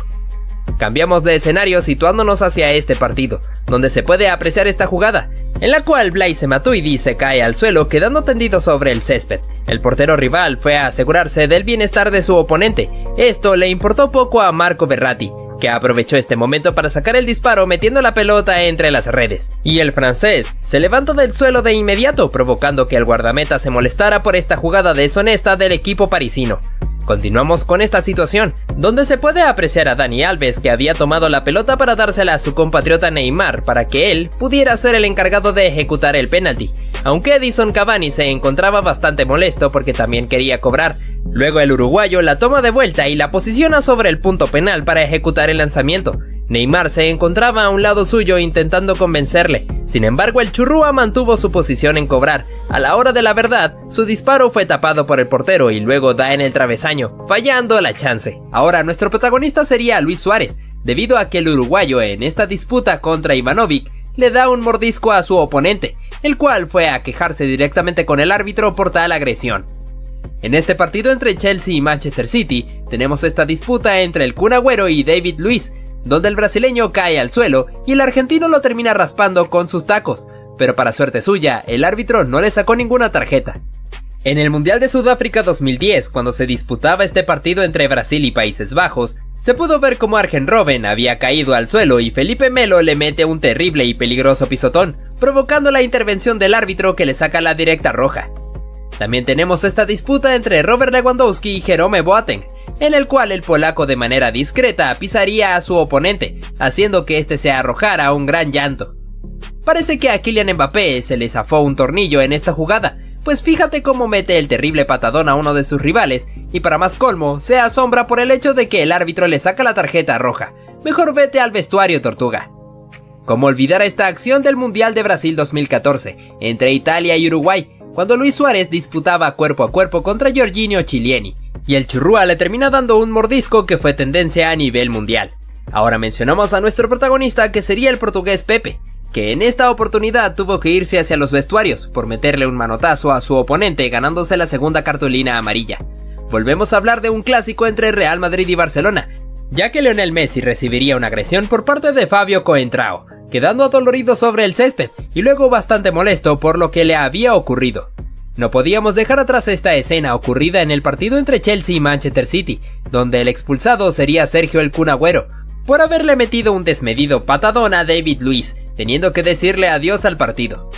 Cambiamos de escenario situándonos hacia este partido, donde se puede apreciar esta jugada, en la cual Blaise Matuidi se cae al suelo quedando tendido sobre el césped. El portero rival fue a asegurarse del bienestar de su oponente. Esto le importó poco a Marco Verratti, que aprovechó este momento para sacar el disparo metiendo la pelota entre las redes. Y el francés se levantó del suelo de inmediato, provocando que el guardameta se molestara por esta jugada deshonesta del equipo parisino. Continuamos con esta situación, donde se puede apreciar a Dani Alves, que había tomado la pelota para dársela a su compatriota Neymar para que él pudiera ser el encargado de ejecutar el penalti, aunque Edison Cavani se encontraba bastante molesto porque también quería cobrar. Luego el uruguayo la toma de vuelta y la posiciona sobre el punto penal para ejecutar el lanzamiento. Neymar se encontraba a un lado suyo intentando convencerle, sin embargo el churrúa mantuvo su posición en cobrar. A la hora de la verdad, su disparo fue tapado por el portero y luego da en el travesaño, fallando la chance. Ahora nuestro protagonista sería Luis Suárez, debido a que el uruguayo en esta disputa contra Ivanovic le da un mordisco a su oponente, el cual fue a quejarse directamente con el árbitro por tal agresión. En este partido entre Chelsea y Manchester City, tenemos esta disputa entre el Kun Agüero y David Luiz, donde el brasileño cae al suelo y el argentino lo termina raspando con sus tacos, pero para suerte suya, el árbitro no le sacó ninguna tarjeta. En el Mundial de Sudáfrica 2010, cuando se disputaba este partido entre Brasil y Países Bajos, se pudo ver cómo Arjen Robben había caído al suelo y Felipe Melo le mete un terrible y peligroso pisotón, provocando la intervención del árbitro que le saca la directa roja. También tenemos esta disputa entre Robert Lewandowski y Jerome Boateng, en el cual el polaco de manera discreta pisaría a su oponente, haciendo que este se arrojara un gran llanto. Parece que a Kylian Mbappé se le zafó un tornillo en esta jugada, pues fíjate cómo mete el terrible patadón a uno de sus rivales, y para más colmo, se asombra por el hecho de que el árbitro le saca la tarjeta roja. Mejor vete al vestuario, tortuga. ¿Cómo olvidar esta acción del Mundial de Brasil 2014, entre Italia y Uruguay, cuando Luis Suárez disputaba cuerpo a cuerpo contra Giorginio Chiellini, y el churrúa le termina dando un mordisco que fue tendencia a nivel mundial? Ahora mencionamos a nuestro protagonista, que sería el portugués Pepe, que en esta oportunidad tuvo que irse hacia los vestuarios por meterle un manotazo a su oponente, ganándose la segunda cartulina amarilla. Volvemos a hablar de un clásico entre Real Madrid y Barcelona, ya que Lionel Messi recibiría una agresión por parte de Fabio Coentrao, quedando adolorido sobre el césped y luego bastante molesto por lo que le había ocurrido. No podíamos dejar atrás esta escena ocurrida en el partido entre Chelsea y Manchester City, donde el expulsado sería Sergio el Kun Agüero, por haberle metido un desmedido patadón a David Luiz, teniendo que decirle adiós al partido.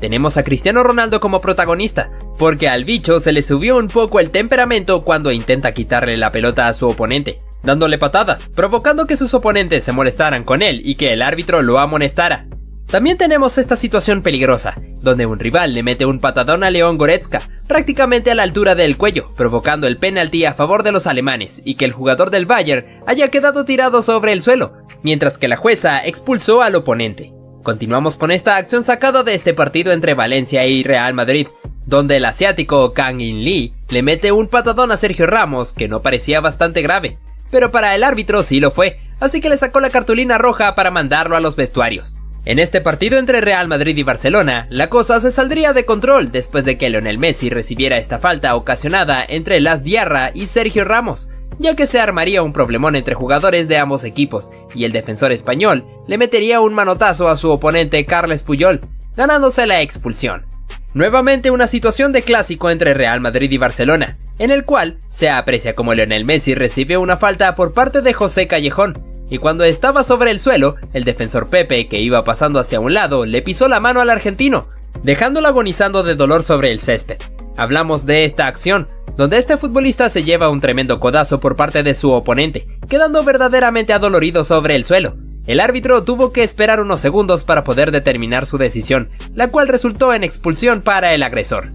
Tenemos a Cristiano Ronaldo como protagonista, porque al bicho se le subió un poco el temperamento cuando intenta quitarle la pelota a su oponente, dándole patadas, provocando que sus oponentes se molestaran con él y que el árbitro lo amonestara. También tenemos esta situación peligrosa, donde un rival le mete un patadón a León Goretzka, prácticamente a la altura del cuello, provocando el penalti a favor de los alemanes y que el jugador del Bayern haya quedado tirado sobre el suelo, mientras que la jueza expulsó al oponente. Continuamos con esta acción sacada de este partido entre Valencia y Real Madrid, donde el asiático Kang In Lee le mete un patadón a Sergio Ramos que no parecía bastante grave, pero para el árbitro sí lo fue, así que le sacó la cartulina roja para mandarlo a los vestuarios. En este partido entre Real Madrid y Barcelona, la cosa se saldría de control después de que Lionel Messi recibiera esta falta ocasionada entre Las Diarra y Sergio Ramos, ya que se armaría un problemón entre jugadores de ambos equipos, y el defensor español le metería un manotazo a su oponente Carles Puyol, ganándose la expulsión. Nuevamente una situación de clásico entre Real Madrid y Barcelona, en el cual se aprecia como Lionel Messi recibe una falta por parte de José Callejón, y cuando estaba sobre el suelo, el defensor Pepe, que iba pasando hacia un lado, le pisó la mano al argentino, dejándolo agonizando de dolor sobre el césped. Hablamos de esta acción, donde este futbolista se lleva un tremendo codazo por parte de su oponente, quedando verdaderamente adolorido sobre el suelo. El árbitro tuvo que esperar unos segundos para poder determinar su decisión, la cual resultó en expulsión para el agresor.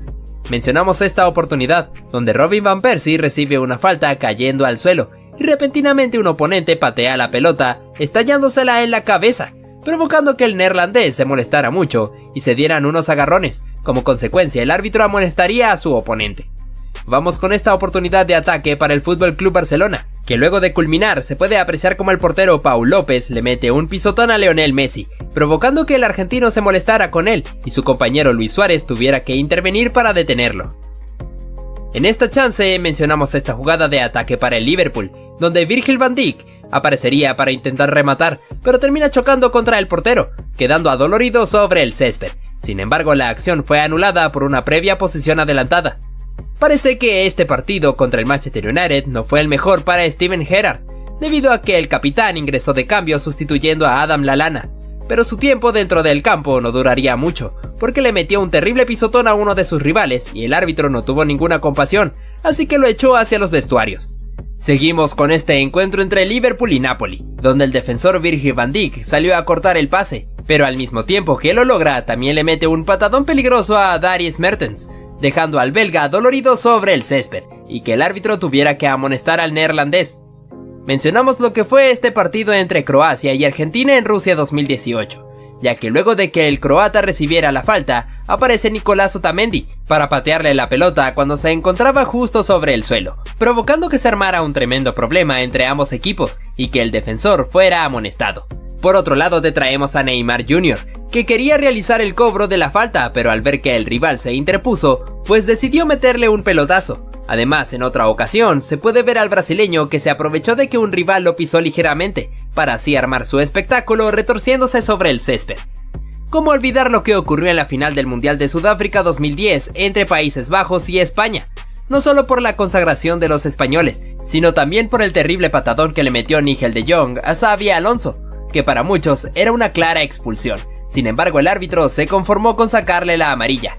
Mencionamos esta oportunidad, donde Robin Van Persie recibe una falta cayendo al suelo, y repentinamente un oponente patea la pelota, estallándosela en la cabeza, provocando que el neerlandés se molestara mucho y se dieran unos agarrones. Como consecuencia, el árbitro amonestaría a su oponente. Vamos con esta oportunidad de ataque para el FC Barcelona, que luego de culminar se puede apreciar como el portero Pau López le mete un pisotón a Lionel Messi, provocando que el argentino se molestara con él y su compañero Luis Suárez tuviera que intervenir para detenerlo. En esta chance mencionamos esta jugada de ataque para el Liverpool, donde Virgil van Dijk aparecería para intentar rematar, pero termina chocando contra el portero, quedando adolorido sobre el césped. Sin embargo, la acción fue anulada por una previa posición adelantada. Parece que este partido contra el Manchester United no fue el mejor para Steven Gerrard, debido a que el capitán ingresó de cambio sustituyendo a Adam Lallana, pero su tiempo dentro del campo no duraría mucho, porque le metió un terrible pisotón a uno de sus rivales y el árbitro no tuvo ninguna compasión, así que lo echó hacia los vestuarios. Seguimos con este encuentro entre Liverpool y Napoli, donde el defensor Virgil van Dijk salió a cortar el pase, pero al mismo tiempo que lo logra también le mete un patadón peligroso a Dries Mertens, dejando al belga dolorido sobre el césped, y que el árbitro tuviera que amonestar al neerlandés. Mencionamos lo que fue este partido entre Croacia y Argentina en Rusia 2018, ya que luego de que el croata recibiera la falta, aparece Nicolás Otamendi para patearle la pelota cuando se encontraba justo sobre el suelo, provocando que se armara un tremendo problema entre ambos equipos y que el defensor fuera amonestado. Por otro lado te traemos a Neymar Jr., que quería realizar el cobro de la falta, pero al ver que el rival se interpuso, pues decidió meterle un pelotazo. Además, en otra ocasión, se puede ver al brasileño que se aprovechó de que un rival lo pisó ligeramente, para así armar su espectáculo retorciéndose sobre el césped. ¿Cómo olvidar lo que ocurrió en la final del Mundial de Sudáfrica 2010 entre Países Bajos y España? No solo por la consagración de los españoles, sino también por el terrible patadón que le metió Nigel de Jong a Xabi Alonso, que para muchos era una clara expulsión. Sin embargo, el árbitro se conformó con sacarle la amarilla.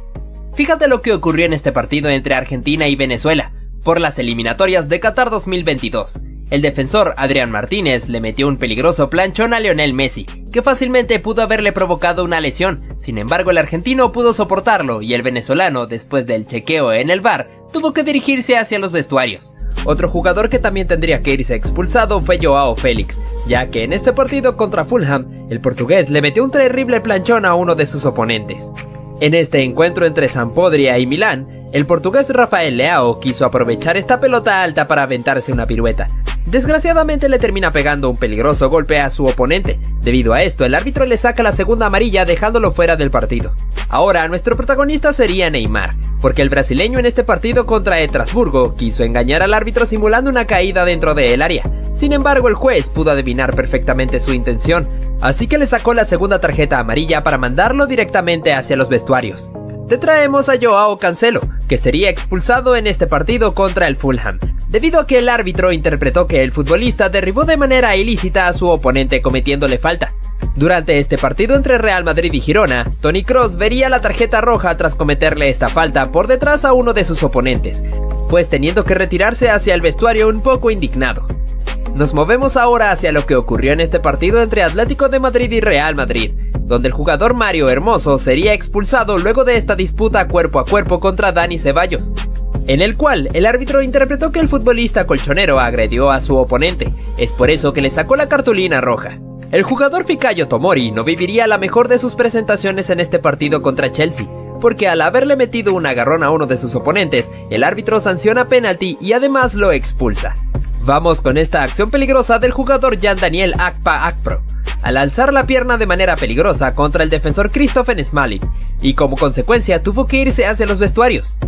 Fíjate lo que ocurrió en este partido entre Argentina y Venezuela, por las eliminatorias de Qatar 2022. El defensor Adrián Martínez le metió un peligroso planchón a Lionel Messi, que fácilmente pudo haberle provocado una lesión. Sin embargo, el argentino pudo soportarlo y el venezolano, después del chequeo en el VAR, tuvo que dirigirse hacia los vestuarios. Otro jugador que también tendría que irse expulsado fue Joao Félix, ya que en este partido contra Fulham, el portugués le metió un terrible planchón a uno de sus oponentes. En este encuentro entre Sampdoria y Milán, el portugués Rafael Leao quiso aprovechar esta pelota alta para aventarse una pirueta. Desgraciadamente le termina pegando un peligroso golpe a su oponente. Debido a esto, el árbitro le saca la segunda amarilla dejándolo fuera del partido. Ahora, nuestro protagonista sería Neymar, porque el brasileño en este partido contra Estrasburgo quiso engañar al árbitro simulando una caída dentro del área. Sin embargo, el juez pudo adivinar perfectamente su intención, así que le sacó la segunda tarjeta amarilla para mandarlo directamente hacia los vestuarios. Te traemos a Joao Cancelo, que sería expulsado en este partido contra el Fulham, debido a que el árbitro interpretó que el futbolista derribó de manera ilícita a su oponente cometiéndole falta. Durante este partido entre Real Madrid y Girona, Toni Kroos vería la tarjeta roja tras cometerle esta falta por detrás a uno de sus oponentes, pues teniendo que retirarse hacia el vestuario un poco indignado. Nos movemos ahora hacia lo que ocurrió en este partido entre Atlético de Madrid y Real Madrid, donde el jugador Mario Hermoso sería expulsado luego de esta disputa a cuerpo contra Dani Ceballos, en el cual el árbitro interpretó que el futbolista colchonero agredió a su oponente. Es por eso que le sacó la cartulina roja. El jugador Fikayo Tomori no viviría la mejor de sus presentaciones en este partido contra Chelsea, porque al haberle metido un agarrón a uno de sus oponentes, el árbitro sanciona penalti y además lo expulsa. Vamos con esta acción peligrosa del jugador Jan Daniel Akpa Akpro, al alzar la pierna de manera peligrosa contra el defensor Christopher Smalling, y como consecuencia tuvo que irse hacia los vestuarios.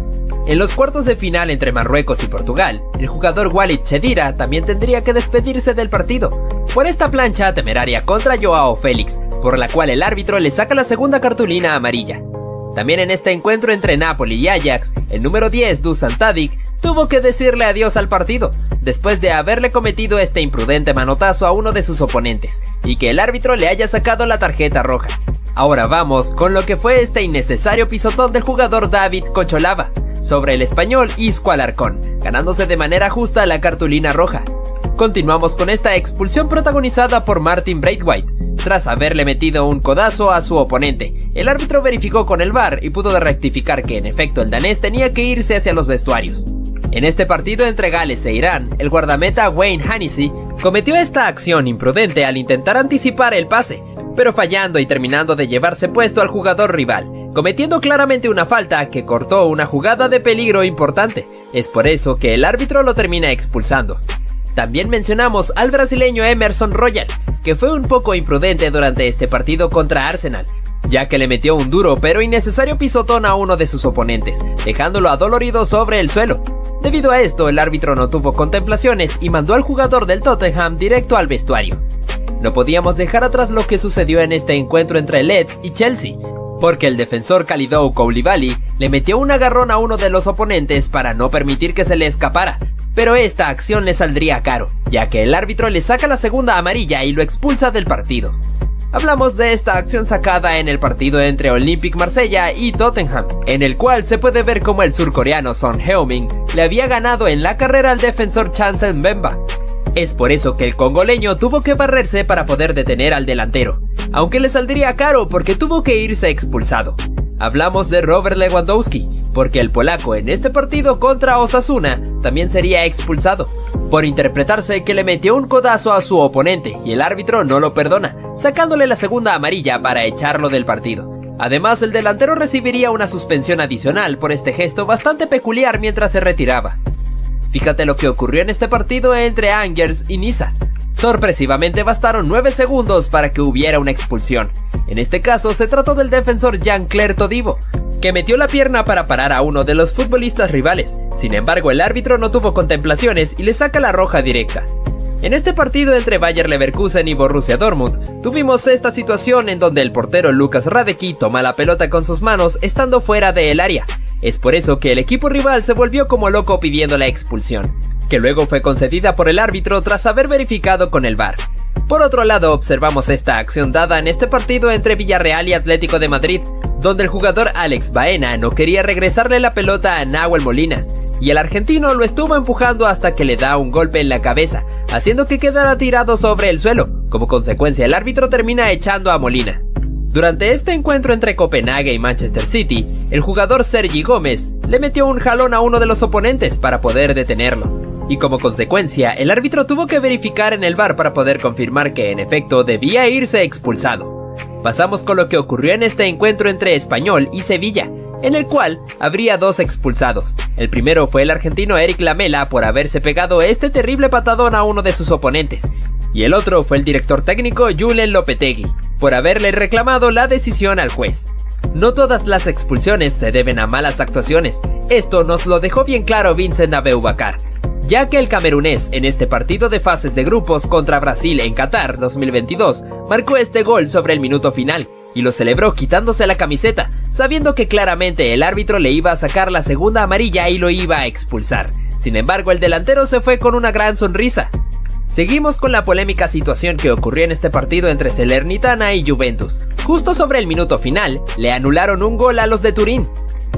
En los cuartos de final entre Marruecos y Portugal, el jugador Walid Chedira también tendría que despedirse del partido, por esta plancha temeraria contra Joao Félix, por la cual el árbitro le saca la segunda cartulina amarilla. También en este encuentro entre Napoli y Ajax, el número 10, Dusan Tadic, tuvo que decirle adiós al partido, después de haberle cometido este imprudente manotazo a uno de sus oponentes, y que el árbitro le haya sacado la tarjeta roja. Ahora vamos con lo que fue este innecesario pisotón del jugador David Cocholava sobre el español Isco Alarcón, ganándose de manera justa la cartulina roja. Continuamos con esta expulsión protagonizada por Martin Braithwaite. Tras haberle metido un codazo a su oponente, el árbitro verificó con el VAR y pudo rectificar que en efecto el danés tenía que irse hacia los vestuarios. En este partido entre Gales e Irán, el guardameta Wayne Hennessy cometió esta acción imprudente al intentar anticipar el pase, pero fallando y terminando de llevarse puesto al jugador rival, cometiendo claramente una falta que cortó una jugada de peligro importante. Es por eso que el árbitro lo termina expulsando. También mencionamos al brasileño Emerson Royal, que fue un poco imprudente durante este partido contra Arsenal, ya que le metió un duro pero innecesario pisotón a uno de sus oponentes, dejándolo adolorido sobre el suelo. Debido a esto, el árbitro no tuvo contemplaciones y mandó al jugador del Tottenham directo al vestuario. No podíamos dejar atrás lo que sucedió en este encuentro entre Leeds y Chelsea, porque el defensor Kalidou Koulibaly le metió un agarrón a uno de los oponentes para no permitir que se le escapara, pero esta acción le saldría caro, ya que el árbitro le saca la segunda amarilla y lo expulsa del partido. Hablamos de esta acción sacada en el partido entre Olympique Marsella y Tottenham, en el cual se puede ver cómo el surcoreano Son Heung-min le había ganado en la carrera al defensor Chancel Mbemba. Es por eso que el congoleño tuvo que barrerse para poder detener al delantero, aunque le saldría caro porque tuvo que irse expulsado. Hablamos de Robert Lewandowski, porque el polaco en este partido contra Osasuna también sería expulsado, por interpretarse que le metió un codazo a su oponente y el árbitro no lo perdona, sacándole la segunda amarilla para echarlo del partido. Además, el delantero recibiría una suspensión adicional por este gesto bastante peculiar mientras se retiraba. Fíjate lo que ocurrió en este partido entre Angers y Niza. Sorpresivamente bastaron 9 segundos para que hubiera una expulsión. En este caso se trató del defensor Jean-Claire Todibo, que metió la pierna para parar a uno de los futbolistas rivales. Sin embargo, el árbitro no tuvo contemplaciones y le saca la roja directa. En este partido entre Bayer Leverkusen y Borussia Dortmund, tuvimos esta situación en donde el portero Lukas Hradecky toma la pelota con sus manos estando fuera del área. Es por eso que el equipo rival se volvió como loco pidiendo la expulsión, que luego fue concedida por el árbitro tras haber verificado con el VAR. Por otro lado, observamos esta acción dada en este partido entre Villarreal y Atlético de Madrid, donde el jugador Alex Baena no quería regresarle la pelota a Nahuel Molina, y el argentino lo estuvo empujando hasta que le da un golpe en la cabeza, haciendo que quedara tirado sobre el suelo. Como consecuencia, el árbitro termina echando a Molina. Durante este encuentro entre Copenhague y Manchester City, el jugador Sergi Gómez le metió un jalón a uno de los oponentes para poder detenerlo, y como consecuencia, el árbitro tuvo que verificar en el VAR para poder confirmar que en efecto debía irse expulsado. Pasamos con lo que ocurrió en este encuentro entre Español y Sevilla, en el cual habría 2 expulsados. El primero fue el argentino Eric Lamela por haberse pegado este terrible patadón a uno de sus oponentes, y el otro fue el director técnico Julen Lopetegui, por haberle reclamado la decisión al juez. No todas las expulsiones se deben a malas actuaciones, esto nos lo dejó bien claro Vincent Aboubakar, ya que el camerunés en este partido de fases de grupos contra Brasil en Qatar 2022 marcó este gol sobre el minuto final, y lo celebró quitándose la camiseta, sabiendo que claramente el árbitro le iba a sacar la segunda amarilla y lo iba a expulsar. Sin embargo, el delantero se fue con una gran sonrisa. Seguimos con la polémica situación que ocurrió en este partido entre Salernitana y Juventus. Justo sobre el minuto final, le anularon un gol a los de Turín,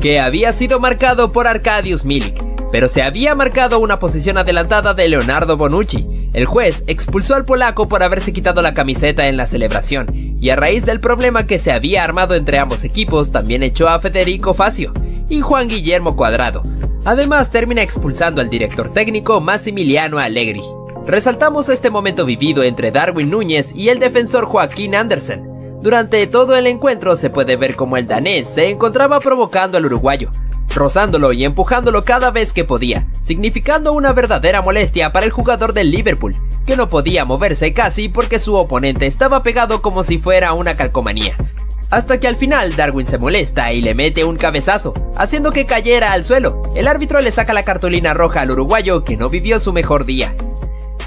que había sido marcado por Arkadiusz Milik, pero se había marcado una posición adelantada de Leonardo Bonucci. El juez expulsó al polaco por haberse quitado la camiseta en la celebración, y a raíz del problema que se había armado entre ambos equipos, también echó a Federico Facio y Juan Guillermo Cuadrado. Además, termina expulsando al director técnico Massimiliano Allegri. Resaltamos este momento vivido entre Darwin Núñez y el defensor Joaquín Andersen. Durante todo el encuentro se puede ver cómo el danés se encontraba provocando al uruguayo, rozándolo y empujándolo cada vez que podía, significando una verdadera molestia para el jugador del Liverpool, que no podía moverse casi porque su oponente estaba pegado como si fuera una calcomanía. Hasta que al final Darwin se molesta y le mete un cabezazo, haciendo que cayera al suelo. El árbitro le saca la cartulina roja al uruguayo, que no vivió su mejor día.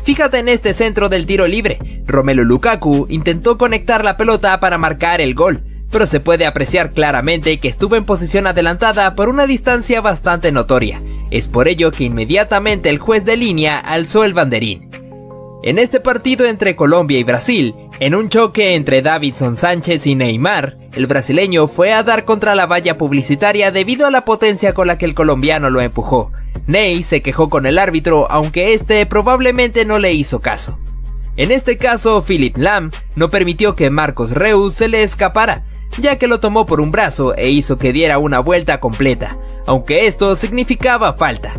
Fíjate en este centro del tiro libre. Romelu Lukaku intentó conectar la pelota para marcar el gol, pero se puede apreciar claramente que estuvo en posición adelantada por una distancia bastante notoria. Es por ello que inmediatamente el juez de línea alzó el banderín. En este partido entre Colombia y Brasil, en un choque entre Davinson Sánchez y Neymar, el brasileño fue a dar contra la valla publicitaria debido a la potencia con la que el colombiano lo empujó. Ney se quejó con el árbitro, aunque este probablemente no le hizo caso. En este caso, Philipp Lahm no permitió que Marcos Reus se le escapara, ya que lo tomó por un brazo e hizo que diera una vuelta completa, aunque esto significaba falta.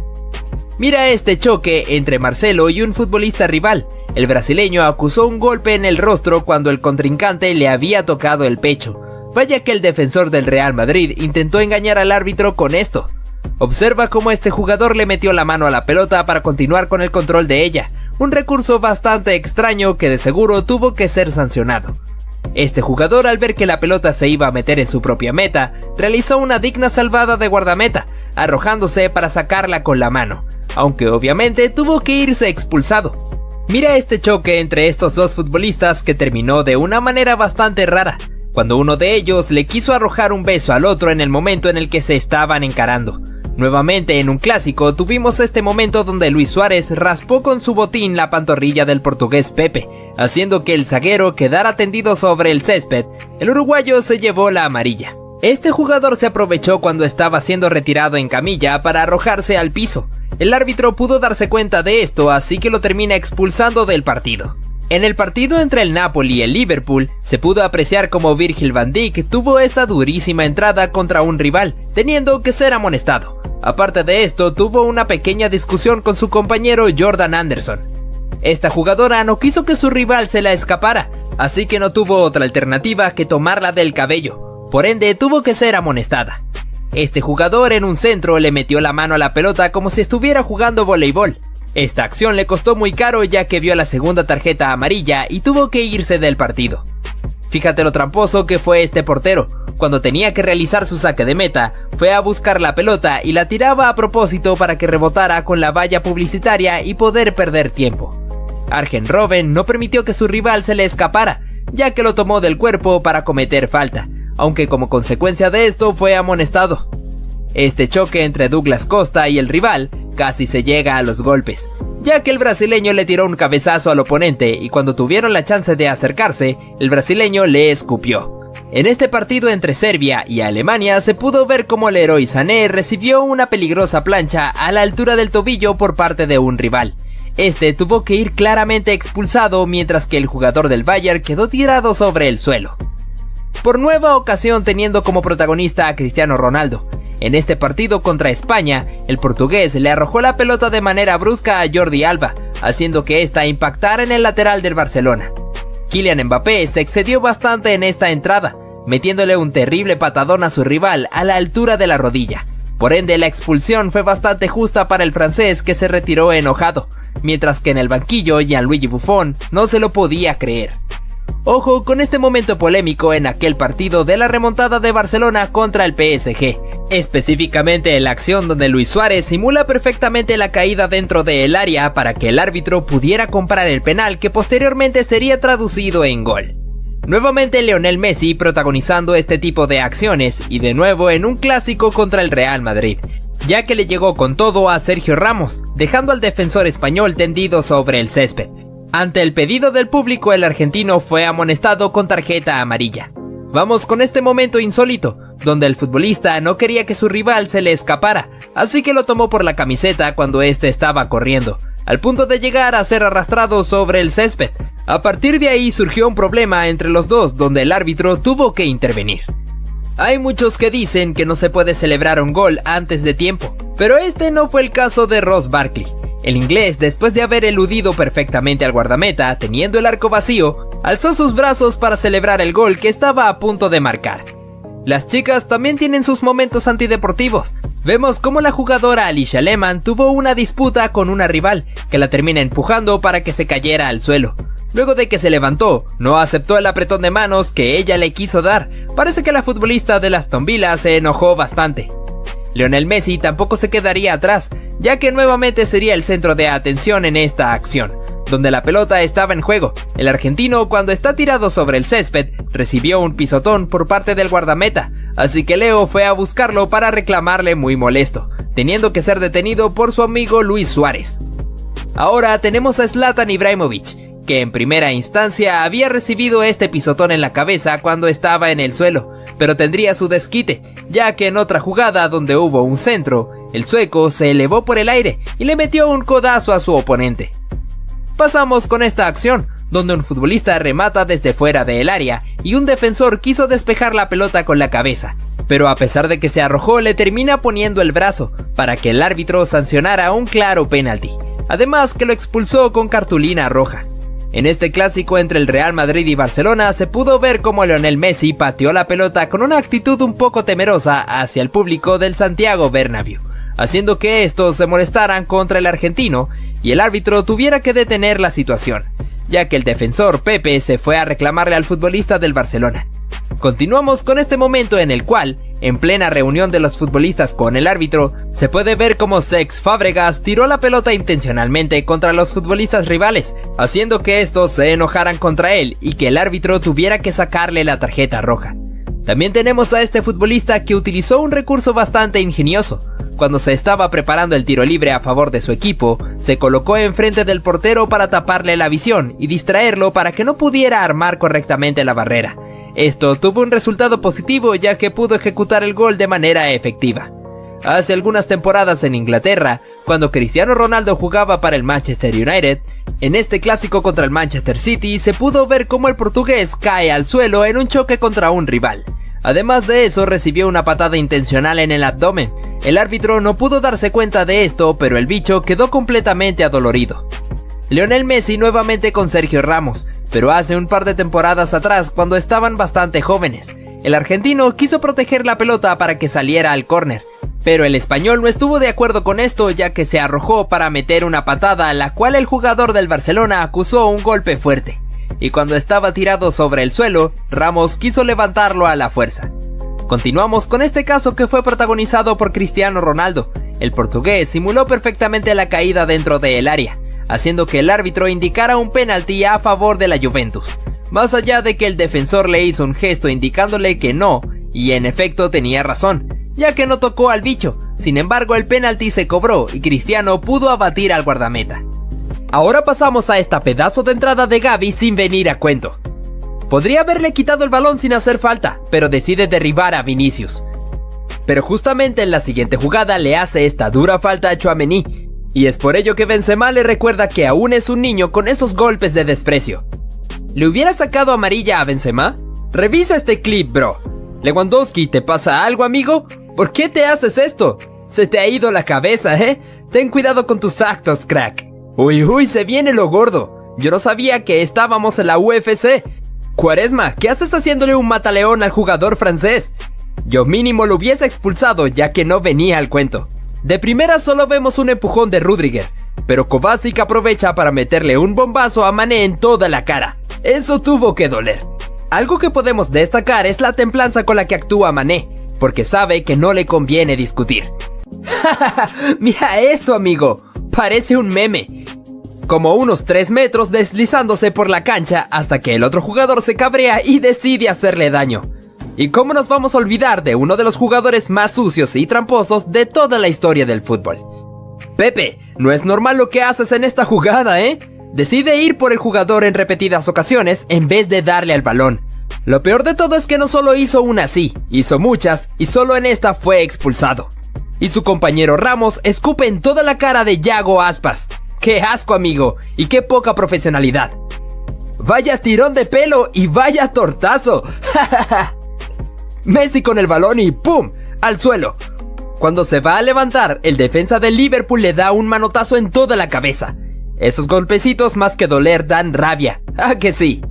Mira este choque entre Marcelo y un futbolista rival. El brasileño acusó un golpe en el rostro cuando el contrincante le había tocado el pecho. Vaya que el defensor del Real Madrid intentó engañar al árbitro con esto. Observa cómo este jugador le metió la mano a la pelota para continuar con el control de ella, un recurso bastante extraño que de seguro tuvo que ser sancionado. Este jugador, al ver que la pelota se iba a meter en su propia meta, realizó una digna salvada de guardameta, arrojándose para sacarla con la mano, aunque obviamente tuvo que irse expulsado. Mira este choque entre estos dos futbolistas que terminó de una manera bastante rara, cuando uno de ellos le quiso arrojar un beso al otro en el momento en el que se estaban encarando. Nuevamente en un clásico tuvimos este momento donde Luis Suárez raspó con su botín la pantorrilla del portugués Pepe, haciendo que el zaguero quedara tendido sobre el césped. El uruguayo se llevó la amarilla. Este jugador se aprovechó cuando estaba siendo retirado en camilla para arrojarse al piso. El árbitro pudo darse cuenta de esto, así que lo termina expulsando del partido. En el partido entre el Napoli y el Liverpool, se pudo apreciar cómo Virgil van Dijk tuvo esta durísima entrada contra un rival, teniendo que ser amonestado. Aparte de esto, tuvo una pequeña discusión con su compañero Jordan Anderson. Esta jugadora no quiso que su rival se la escapara, así que no tuvo otra alternativa que tomarla del cabello, por ende tuvo que ser amonestada. Este jugador en un centro le metió la mano a la pelota como si estuviera jugando voleibol. Esta acción le costó muy caro ya que vio la segunda tarjeta amarilla y tuvo que irse del partido. Fíjate lo tramposo que fue este portero. Cuando tenía que realizar su saque de meta, fue a buscar la pelota y la tiraba a propósito para que rebotara con la valla publicitaria y poder perder tiempo. Arjen Robben no permitió que su rival se le escapara, ya que lo tomó del cuerpo para cometer falta, aunque como consecuencia de esto fue amonestado. Este choque entre Douglas Costa y el rival casi se llega a los golpes, ya que el brasileño le tiró un cabezazo al oponente y cuando tuvieron la chance de acercarse, el brasileño le escupió. En este partido entre Serbia y Alemania se pudo ver cómo Leroy Sané recibió una peligrosa plancha a la altura del tobillo por parte de un rival. Este tuvo que ir claramente expulsado mientras que el jugador del Bayern quedó tirado sobre el suelo. Por nueva ocasión teniendo como protagonista a Cristiano Ronaldo. En este partido contra España, el portugués le arrojó la pelota de manera brusca a Jordi Alba, haciendo que ésta impactara en el lateral del Barcelona. Kylian Mbappé se excedió bastante en esta entrada, metiéndole un terrible patadón a su rival a la altura de la rodilla. Por ende, la expulsión fue bastante justa para el francés que se retiró enojado, mientras que en el banquillo Gianluigi Buffon no se lo podía creer. Ojo con este momento polémico en aquel partido de la remontada de Barcelona contra el PSG, específicamente en la acción donde Luis Suárez simula perfectamente la caída dentro del área para que el árbitro pudiera comprar el penal que posteriormente sería traducido en gol. Nuevamente Lionel Messi protagonizando este tipo de acciones y de nuevo en un clásico contra el Real Madrid, ya que le llegó con todo a Sergio Ramos, dejando al defensor español tendido sobre el césped. Ante el pedido del público, el argentino fue amonestado con tarjeta amarilla. Vamos con este momento insólito, donde el futbolista no quería que su rival se le escapara, así que lo tomó por la camiseta cuando éste estaba corriendo, al punto de llegar a ser arrastrado sobre el césped. A partir de ahí surgió un problema entre los dos, donde el árbitro tuvo que intervenir. Hay muchos que dicen que no se puede celebrar un gol antes de tiempo, pero este no fue el caso de Ross Barkley. El inglés, después de haber eludido perfectamente al guardameta, teniendo el arco vacío, alzó sus brazos para celebrar el gol que estaba a punto de marcar. Las chicas también tienen sus momentos antideportivos. Vemos cómo la jugadora Alicia Lehmann tuvo una disputa con una rival, que la termina empujando para que se cayera al suelo. Luego de que se levantó, no aceptó el apretón de manos que ella le quiso dar. Parece que la futbolista de Aston Villa se enojó bastante. Lionel Messi tampoco se quedaría atrás, ya que nuevamente sería el centro de atención en esta acción, donde la pelota estaba en juego. El argentino, cuando está tirado sobre el césped, recibió un pisotón por parte del guardameta, así que Leo fue a buscarlo para reclamarle muy molesto, teniendo que ser detenido por su amigo Luis Suárez. Ahora tenemos a Zlatan Ibrahimovic, que en primera instancia había recibido este pisotón en la cabeza cuando estaba en el suelo, pero tendría su desquite, ya que en otra jugada donde hubo un centro, el sueco se elevó por el aire y le metió un codazo a su oponente. Pasamos con esta acción, donde un futbolista remata desde fuera del área y un defensor quiso despejar la pelota con la cabeza, pero a pesar de que se arrojó le termina poniendo el brazo para que el árbitro sancionara un claro penalti, además que lo expulsó con cartulina roja. En este clásico entre el Real Madrid y Barcelona se pudo ver cómo Lionel Messi pateó la pelota con una actitud un poco temerosa hacia el público del Santiago Bernabéu, haciendo que estos se molestaran contra el argentino y el árbitro tuviera que detener la situación, ya que el defensor Pepe se fue a reclamarle al futbolista del Barcelona. Continuamos con este momento en el cual, en plena reunión de los futbolistas con el árbitro, se puede ver cómo Cesc Fábregas tiró la pelota intencionalmente contra los futbolistas rivales, haciendo que estos se enojaran contra él y que el árbitro tuviera que sacarle la tarjeta roja. También tenemos a este futbolista que utilizó un recurso bastante ingenioso. Cuando se estaba preparando el tiro libre a favor de su equipo, se colocó enfrente del portero para taparle la visión y distraerlo para que no pudiera armar correctamente la barrera. Esto tuvo un resultado positivo ya que pudo ejecutar el gol de manera efectiva. Hace algunas temporadas en Inglaterra, cuando Cristiano Ronaldo jugaba para el Manchester United, en este clásico contra el Manchester City se pudo ver cómo el portugués cae al suelo en un choque contra un rival. Además de eso, recibió una patada intencional en el abdomen. El árbitro no pudo darse cuenta de esto, pero el bicho quedó completamente adolorido. Lionel Messi nuevamente con Sergio Ramos, pero hace un par de temporadas atrás cuando estaban bastante jóvenes. El argentino quiso proteger la pelota para que saliera al córner, pero el español no estuvo de acuerdo con esto, ya que se arrojó para meter una patada a la cual el jugador del Barcelona acusó un golpe fuerte. Y cuando estaba tirado sobre el suelo, Ramos quiso levantarlo a la fuerza. Continuamos con este caso que fue protagonizado por Cristiano Ronaldo. El portugués simuló perfectamente la caída dentro del área, haciendo que el árbitro indicara un penalti a favor de la Juventus. Más allá de que el defensor le hizo un gesto indicándole que no, y en efecto tenía razón, ya que no tocó al bicho. Sin embargo, el penalti se cobró y Cristiano pudo abatir al guardameta. Ahora pasamos a esta pedazo de entrada de Gavi sin venir a cuento. Podría haberle quitado el balón sin hacer falta, pero decide derribar a Vinicius. Pero justamente en la siguiente jugada le hace esta dura falta a Tchouaméni, y es por ello que Benzema le recuerda que aún es un niño con esos golpes de desprecio. ¿Le hubiera sacado amarilla a Benzema? Revisa este clip, bro. Lewandowski, ¿te pasa algo, amigo? ¿Por qué te haces esto? Se te ha ido la cabeza, ¿eh? Ten cuidado con tus actos, crack. Uy, se viene lo gordo. Yo no sabía que estábamos en la UFC. Quaresma, ¿qué haces haciéndole un mataleón al jugador francés? Yo mínimo lo hubiese expulsado, ya que no venía al cuento. De primera solo vemos un empujón de Rüdiger, pero Kovacic aprovecha para meterle un bombazo a Mané en toda la cara. Eso tuvo que doler. Algo que podemos destacar es la templanza con la que actúa Mané, porque sabe que no le conviene discutir. Mira esto, amigo, parece un meme. Como unos 3 metros deslizándose por la cancha hasta que el otro jugador se cabrea y decide hacerle daño. ¿Y cómo nos vamos a olvidar de uno de los jugadores más sucios y tramposos de toda la historia del fútbol? Pepe, no es normal lo que haces en esta jugada, ¿eh? Decide ir por el jugador en repetidas ocasiones en vez de darle al balón. Lo peor de todo es que no solo hizo una así, hizo muchas y solo en esta fue expulsado. Y su compañero Ramos escupe en toda la cara de Yago Aspas. ¡Qué asco, amigo! Y qué poca profesionalidad. ¡Vaya tirón de pelo y vaya tortazo! Messi con el balón y ¡pum! Al suelo. Cuando se va a levantar, el defensa del Liverpool le da un manotazo en toda la cabeza. Esos golpecitos más que doler dan rabia. ¡Ah, que sí!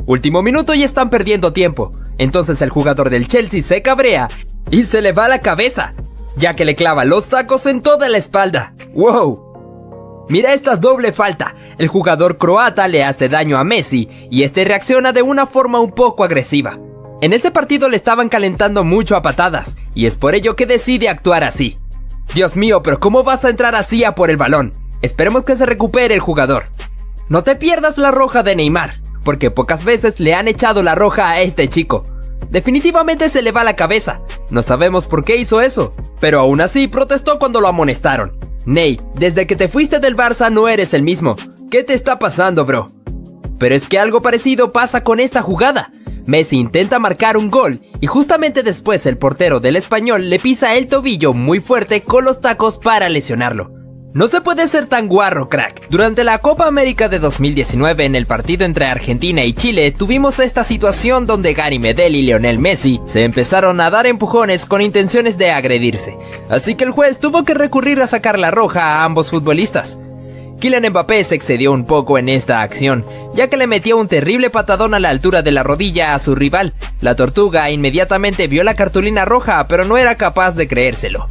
Último minuto y están perdiendo tiempo. Entonces el jugador del Chelsea se cabrea y se le va la cabeza, ya que le clava los tacos en toda la espalda. ¡Wow! Mira esta doble falta. El jugador croata le hace daño a Messi y este reacciona de una forma un poco agresiva. En ese partido le estaban calentando mucho a patadas y es por ello que decide actuar así. Dios mío, pero ¿cómo vas a entrar así a por el balón? Esperemos que se recupere el jugador. No te pierdas la roja de Neymar, porque pocas veces le han echado la roja a este chico. Definitivamente se le va la cabeza. No sabemos por qué hizo eso, pero aún así protestó cuando lo amonestaron. Ney, desde que te fuiste del Barça no eres el mismo. ¿Qué te está pasando, bro? Pero es que algo parecido pasa con esta jugada. Messi intenta marcar un gol y justamente después el portero del Español le pisa el tobillo muy fuerte con los tacos para lesionarlo. No se puede ser tan guarro, crack. Durante la Copa América de 2019 en el partido entre Argentina y Chile tuvimos esta situación donde Gary Medel y Lionel Messi se empezaron a dar empujones con intenciones de agredirse. Así que el juez tuvo que recurrir a sacar la roja a ambos futbolistas. Kylian Mbappé se excedió un poco en esta acción, ya que le metió un terrible patadón a la altura de la rodilla a su rival. La Tortuga inmediatamente vio la cartulina roja, pero no era capaz de creérselo.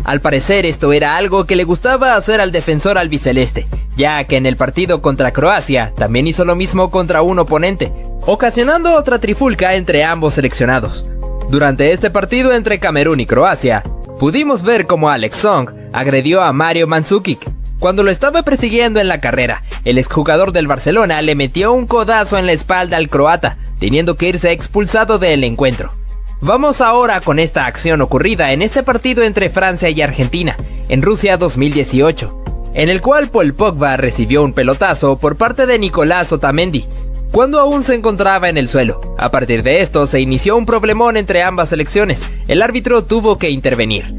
Al parecer esto era algo que le gustaba hacer al defensor albiceleste, ya que en el partido contra Croacia también hizo lo mismo contra un oponente, ocasionando otra trifulca entre ambos seleccionados. Durante este partido entre Camerún y Croacia, pudimos ver cómo Alex Song agredió a Mario Mandzukic. Cuando lo estaba persiguiendo en la carrera, el exjugador del Barcelona le metió un codazo en la espalda al croata, teniendo que irse expulsado del encuentro. Vamos ahora con esta acción ocurrida en este partido entre Francia y Argentina, en Rusia 2018, en el cual Paul Pogba recibió un pelotazo por parte de Nicolás Otamendi, cuando aún se encontraba en el suelo. A partir de esto se inició un problemón entre ambas selecciones, el árbitro tuvo que intervenir.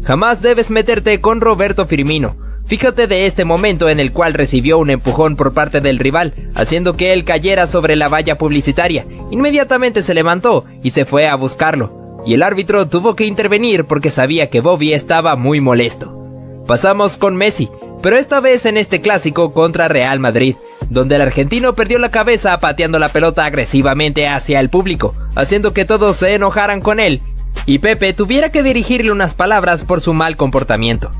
Jamás debes meterte con Roberto Firmino. Fíjate de este momento en el cual recibió un empujón por parte del rival, haciendo que él cayera sobre la valla publicitaria. Inmediatamente se levantó y se fue a buscarlo, y el árbitro tuvo que intervenir porque sabía que Bobby estaba muy molesto. Pasamos con Messi, pero esta vez en este clásico contra Real Madrid, donde el argentino perdió la cabeza pateando la pelota agresivamente hacia el público, haciendo que todos se enojaran con él, y Pepe tuviera que dirigirle unas palabras por su mal comportamiento.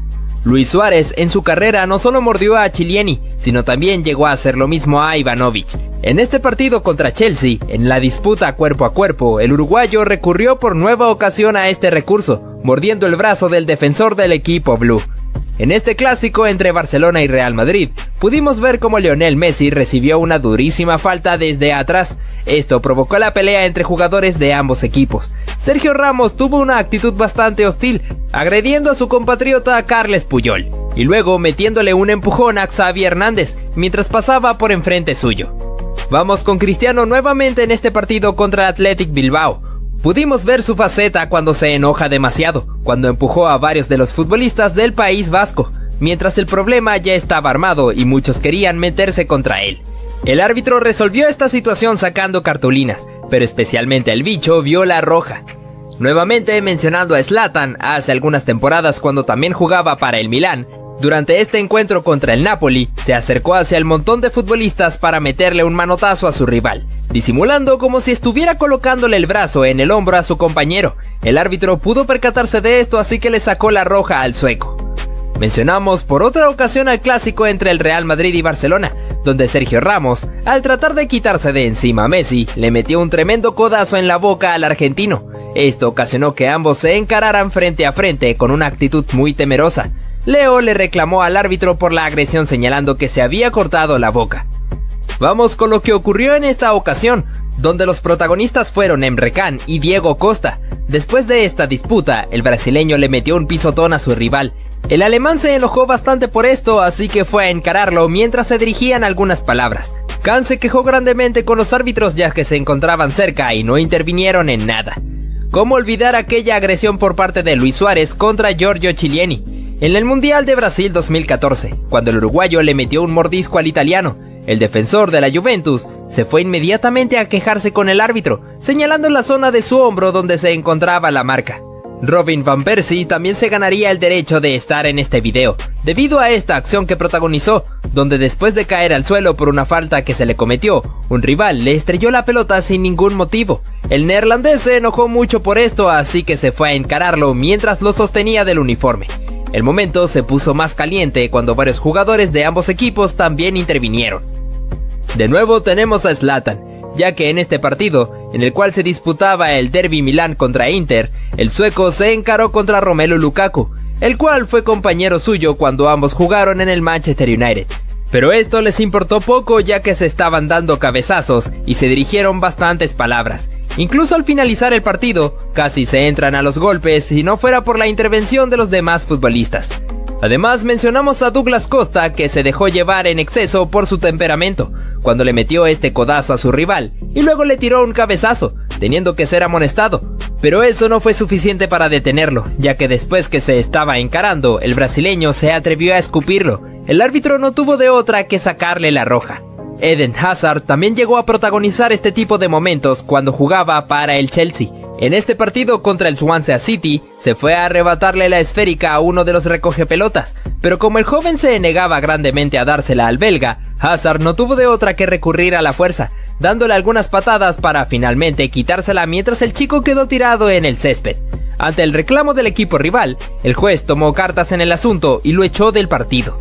Luis Suárez en su carrera no solo mordió a Chiellini, sino también llegó a hacer lo mismo a Ivanovic. En este partido contra Chelsea, en la disputa cuerpo a cuerpo, el uruguayo recurrió por nueva ocasión a este recurso, mordiendo el brazo del defensor del equipo blue. En este clásico entre Barcelona y Real Madrid, pudimos ver cómo Lionel Messi recibió una durísima falta desde atrás. Esto provocó la pelea entre jugadores de ambos equipos. Sergio Ramos tuvo una actitud bastante hostil, agrediendo a su compatriota Carles Puyol, y luego metiéndole un empujón a Xavi Hernández, mientras pasaba por enfrente suyo. Vamos con Cristiano nuevamente en este partido contra Athletic Bilbao. Pudimos ver su faceta cuando se enoja demasiado, cuando empujó a varios de los futbolistas del País Vasco, mientras el problema ya estaba armado y muchos querían meterse contra él. El árbitro resolvió esta situación sacando cartulinas, pero especialmente el bicho vio la roja. Nuevamente mencionando a Zlatan hace algunas temporadas cuando también jugaba para el Milán, durante este encuentro contra el Napoli, se acercó hacia el montón de futbolistas para meterle un manotazo a su rival, disimulando como si estuviera colocándole el brazo en el hombro a su compañero. El árbitro pudo percatarse de esto, así que le sacó la roja al sueco. Mencionamos por otra ocasión al clásico entre el Real Madrid y Barcelona, donde Sergio Ramos, al tratar de quitarse de encima a Messi, le metió un tremendo codazo en la boca al argentino. Esto ocasionó que ambos se encararan frente a frente con una actitud muy temerosa. Leo le reclamó al árbitro por la agresión señalando que se había cortado la boca. Vamos con lo que ocurrió en esta ocasión, donde los protagonistas fueron Emre Can y Diego Costa. Después de esta disputa, el brasileño le metió un pisotón a su rival. El alemán se enojó bastante por esto, así que fue a encararlo mientras se dirigían algunas palabras. Can se quejó grandemente con los árbitros ya que se encontraban cerca y no intervinieron en nada. ¿Cómo olvidar aquella agresión por parte de Luis Suárez contra Giorgio Chiellini en el Mundial de Brasil 2014, cuando el uruguayo le metió un mordisco al italiano? El defensor de la Juventus se fue inmediatamente a quejarse con el árbitro, señalando la zona de su hombro donde se encontraba la marca. Robin van Persie también se ganaría el derecho de estar en este video, debido a esta acción que protagonizó, donde después de caer al suelo por una falta que se le cometió, un rival le estrelló la pelota sin ningún motivo. El neerlandés se enojó mucho por esto, así que se fue a encararlo mientras lo sostenía del uniforme. El momento se puso más caliente cuando varios jugadores de ambos equipos también intervinieron. De nuevo tenemos a Zlatan, ya que en este partido, en el cual se disputaba el Derby Milán contra Inter, el sueco se encaró contra Romelu Lukaku, el cual fue compañero suyo cuando ambos jugaron en el Manchester United. Pero esto les importó poco ya que se estaban dando cabezazos y se dirigieron bastantes palabras. Incluso al finalizar el partido, casi se entran a los golpes si no fuera por la intervención de los demás futbolistas. Además mencionamos a Douglas Costa, que se dejó llevar en exceso por su temperamento, cuando le metió este codazo a su rival y luego le tiró un cabezazo, teniendo que ser amonestado. Pero eso no fue suficiente para detenerlo, ya que después que se estaba encarando, el brasileño se atrevió a escupirlo. El árbitro no tuvo de otra que sacarle la roja. Eden Hazard también llegó a protagonizar este tipo de momentos cuando jugaba para el Chelsea. En este partido contra el Swansea City, se fue a arrebatarle la esférica a uno de los recogepelotas, pero como el joven se negaba grandemente a dársela al belga, Hazard no tuvo de otra que recurrir a la fuerza, dándole algunas patadas para finalmente quitársela mientras el chico quedó tirado en el césped. Ante el reclamo del equipo rival, el juez tomó cartas en el asunto y lo echó del partido.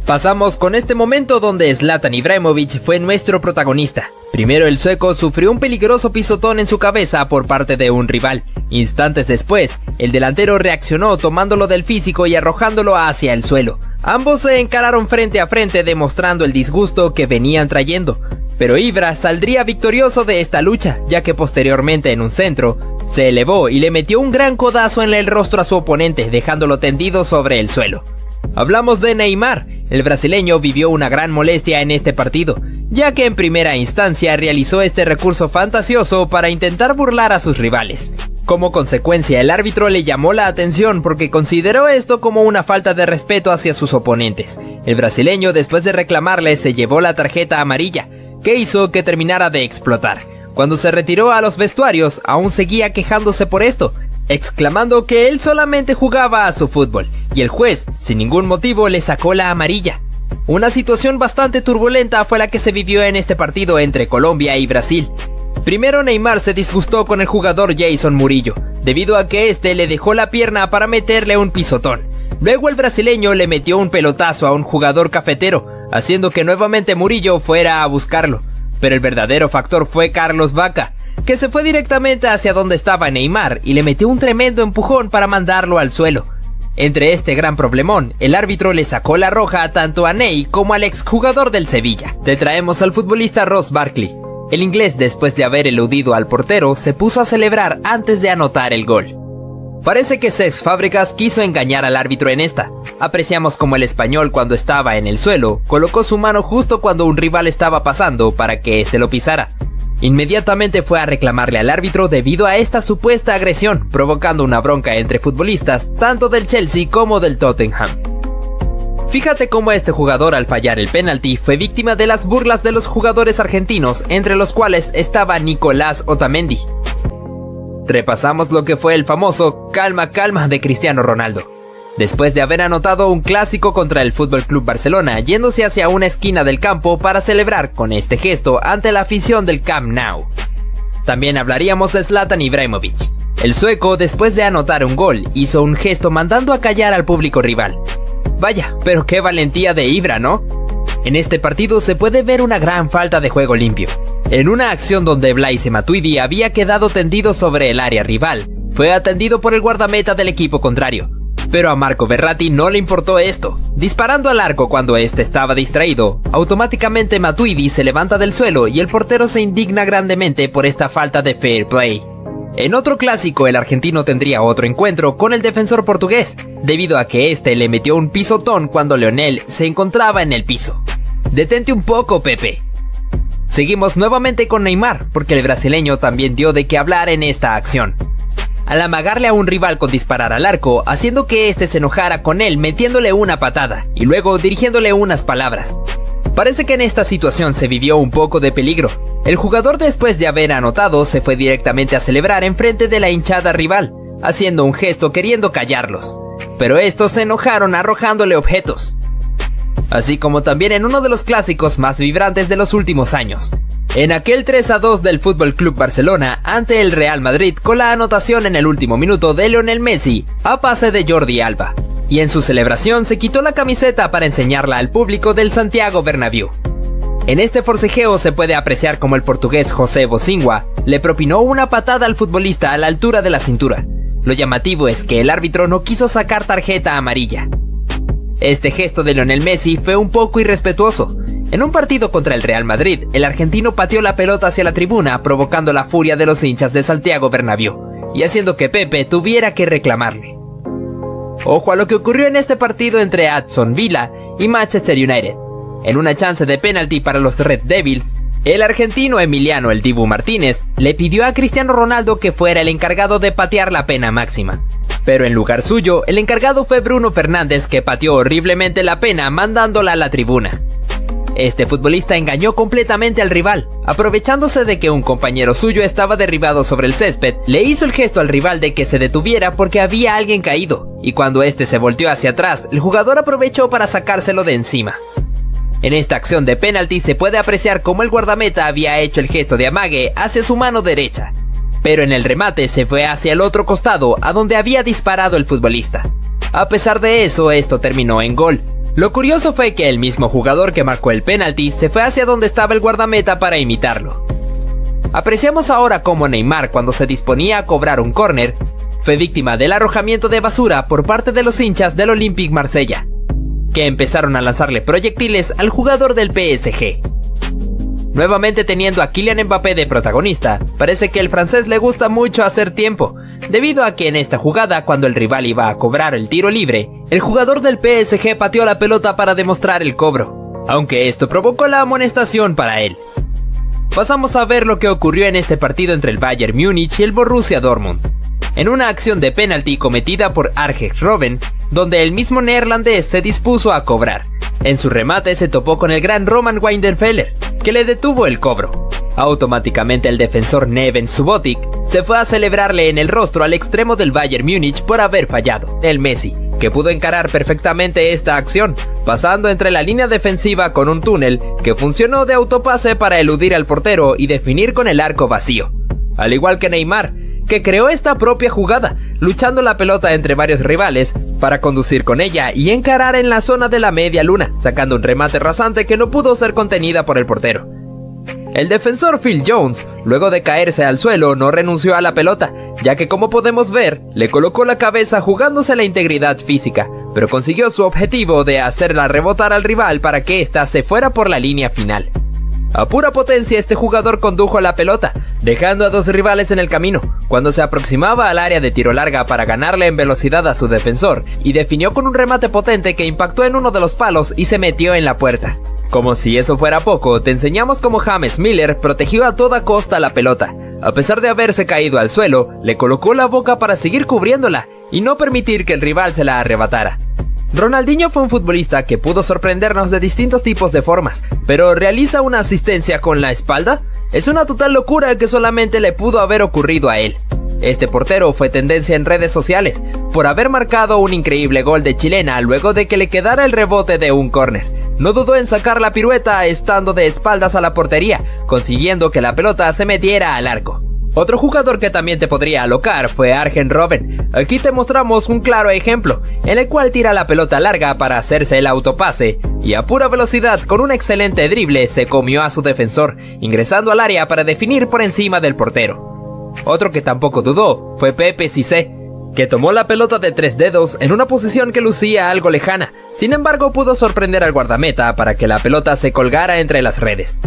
Pasamos con este momento donde Zlatan Ibrahimovic fue nuestro protagonista. Primero el sueco sufrió un peligroso pisotón en su cabeza por parte de un rival. Instantes después, el delantero reaccionó tomándolo del físico y arrojándolo hacia el suelo. Ambos se encararon frente a frente demostrando el disgusto que venían trayendo. Pero Ibra saldría victorioso de esta lucha, ya que posteriormente en un centro, se elevó y le metió un gran codazo en el rostro a su oponente, dejándolo tendido sobre el suelo. Hablamos de Neymar. El brasileño vivió una gran molestia en este partido, ya que en primera instancia realizó este recurso fantasioso para intentar burlar a sus rivales. Como consecuencia, el árbitro le llamó la atención porque consideró esto como una falta de respeto hacia sus oponentes. El brasileño, después de reclamarle, se llevó la tarjeta amarilla, que hizo que terminara de explotar. Cuando se retiró a los vestuarios, aún seguía quejándose por esto, exclamando que él solamente jugaba a su fútbol, y el juez, sin ningún motivo, le sacó la amarilla. Una situación bastante turbulenta fue la que se vivió en este partido entre Colombia y Brasil. Primero, Neymar se disgustó con el jugador Jason Murillo, debido a que este le dejó la pierna para meterle un pisotón. Luego el brasileño le metió un pelotazo a un jugador cafetero, haciendo que nuevamente Murillo fuera a buscarlo. Pero el verdadero factor fue Carlos Vaca, que se fue directamente hacia donde estaba Neymar y le metió un tremendo empujón para mandarlo al suelo. Entre este gran problemón, el árbitro le sacó la roja tanto a Ney como al exjugador del Sevilla. Te traemos al futbolista Ross Barkley. El inglés, después de haber eludido al portero, se puso a celebrar antes de anotar el gol. Parece que Cesc Fábregas quiso engañar al árbitro en esta. Apreciamos como el español, cuando estaba en el suelo, colocó su mano justo cuando un rival estaba pasando para que éste lo pisara. Inmediatamente fue a reclamarle al árbitro debido a esta supuesta agresión, provocando una bronca entre futbolistas tanto del Chelsea como del Tottenham. Fíjate cómo este jugador, al fallar el penalti, fue víctima de las burlas de los jugadores argentinos, entre los cuales estaba Nicolás Otamendi. Repasamos lo que fue el famoso calma calma de Cristiano Ronaldo. Después de haber anotado un clásico contra el FC Barcelona, yéndose hacia una esquina del campo para celebrar con este gesto ante la afición del Camp Nou. También hablaríamos de Zlatan Ibrahimovic. El sueco, después de anotar un gol, hizo un gesto mandando a callar al público rival. Vaya, pero qué valentía de Ibra, ¿no? En este partido se puede ver una gran falta de juego limpio. En una acción donde Blaise Matuidi había quedado tendido sobre el área rival, fue atendido por el guardameta del equipo contrario. Pero a Marco Verratti no le importó esto. Disparando al arco cuando este estaba distraído, automáticamente Matuidi se levanta del suelo y el portero se indigna grandemente por esta falta de fair play. En otro clásico, el argentino tendría otro encuentro con el defensor portugués, debido a que este le metió un pisotón cuando Lionel se encontraba en el piso. Detente un poco, Pepe. Seguimos nuevamente con Neymar, porque el brasileño también dio de qué hablar en esta acción. Al amagarle a un rival con disparar al arco, haciendo que este se enojara con él metiéndole una patada, y luego dirigiéndole unas palabras. Parece que en esta situación se vivió un poco de peligro. El jugador, después de haber anotado, se fue directamente a celebrar enfrente de la hinchada rival, haciendo un gesto queriendo callarlos. Pero estos se enojaron arrojándole objetos. Así como también en uno de los clásicos más vibrantes de los últimos años. En aquel 3-2 del FC Barcelona ante el Real Madrid, con la anotación en el último minuto de Lionel Messi a pase de Jordi Alba. Y en su celebración se quitó la camiseta para enseñarla al público del Santiago Bernabéu. En este forcejeo se puede apreciar como el portugués José Bocingua le propinó una patada al futbolista a la altura de la cintura. Lo llamativo es que el árbitro no quiso sacar tarjeta amarilla. Este gesto de Lionel Messi fue un poco irrespetuoso. En un partido contra el Real Madrid, el argentino pateó la pelota hacia la tribuna, provocando la furia de los hinchas de Santiago Bernabéu, y haciendo que Pepe tuviera que reclamarle. Ojo a lo que ocurrió en este partido entre Aston Villa y Manchester United. En una chance de penalti para los Red Devils, el argentino Emiliano "El Dibu" Martínez le pidió a Cristiano Ronaldo que fuera el encargado de patear la pena máxima. Pero en lugar suyo, el encargado fue Bruno Fernández, que pateó horriblemente la pena mandándola a la tribuna. Este futbolista engañó completamente al rival, aprovechándose de que un compañero suyo estaba derribado sobre el césped, le hizo el gesto al rival de que se detuviera porque había alguien caído, y cuando este se volteó hacia atrás, el jugador aprovechó para sacárselo de encima. En esta acción de penalti se puede apreciar cómo el guardameta había hecho el gesto de amague hacia su mano derecha, pero en el remate se fue hacia el otro costado a donde había disparado el futbolista. A pesar de eso, esto terminó en gol. Lo curioso fue que el mismo jugador que marcó el penalti se fue hacia donde estaba el guardameta para imitarlo. Apreciamos ahora cómo Neymar, cuando se disponía a cobrar un córner, fue víctima del arrojamiento de basura por parte de los hinchas del Olympique Marsella, que empezaron a lanzarle proyectiles al jugador del PSG. Nuevamente teniendo a Kylian Mbappé de protagonista, parece que el francés le gusta mucho hacer tiempo, debido a que en esta jugada, cuando el rival iba a cobrar el tiro libre, el jugador del PSG pateó la pelota para demostrar el cobro, aunque esto provocó la amonestación para él. Pasamos a ver lo que ocurrió en este partido entre el Bayern Múnich y el Borussia Dortmund. en una acción de penalti cometida por Arjen Robben, donde el mismo neerlandés se dispuso a cobrar. En su remate se topó con el gran Roman Weidenfeller, que le detuvo el cobro. Automáticamente el defensor Neven Subotic se fue a celebrarle en el rostro al extremo del Bayern Múnich por haber fallado. El Messi, que pudo encarar perfectamente esta acción, pasando entre la línea defensiva con un túnel que funcionó de autopase para eludir al portero y definir con el arco vacío. Al igual que Neymar, que creó esta propia jugada, luchando la pelota entre varios rivales para conducir con ella y encarar en la zona de la media luna, sacando un remate rasante que no pudo ser contenida por el portero. El defensor Phil Jones, luego de caerse al suelo, no renunció a la pelota, ya que como podemos ver, le colocó la cabeza jugándose la integridad física, pero consiguió su objetivo de hacerla rebotar al rival para que ésta se fuera por la línea final. A pura potencia este jugador condujo la pelota, dejando a dos rivales en el camino, cuando se aproximaba al área de tiro larga para ganarle en velocidad a su defensor, y definió con un remate potente que impactó en uno de los palos y se metió en la puerta. Como si eso fuera poco, te enseñamos cómo James Miller protegió a toda costa la pelota. A pesar de haberse caído al suelo, le colocó la boca para seguir cubriéndola y no permitir que el rival se la arrebatara. Ronaldinho fue un futbolista que pudo sorprendernos de distintos tipos de formas, pero ¿realiza una asistencia con la espalda? Es una total locura que solamente le pudo haber ocurrido a él. Este portero fue tendencia en redes sociales por haber marcado un increíble gol de chilena luego de que le quedara el rebote de un córner. No dudó en sacar la pirueta estando de espaldas a la portería, consiguiendo que la pelota se metiera al arco. Otro jugador que también te podría alocar fue Arjen Robben. Aquí te mostramos un claro ejemplo, en el cual tira la pelota larga para hacerse el autopase, y a pura velocidad con un excelente drible se comió a su defensor, ingresando al área para definir por encima del portero. Otro que tampoco dudó fue Pepe Cissé, que tomó la pelota de 3 dedos en una posición que lucía algo lejana, sin embargo pudo sorprender al guardameta para que la pelota se colgara entre las redes.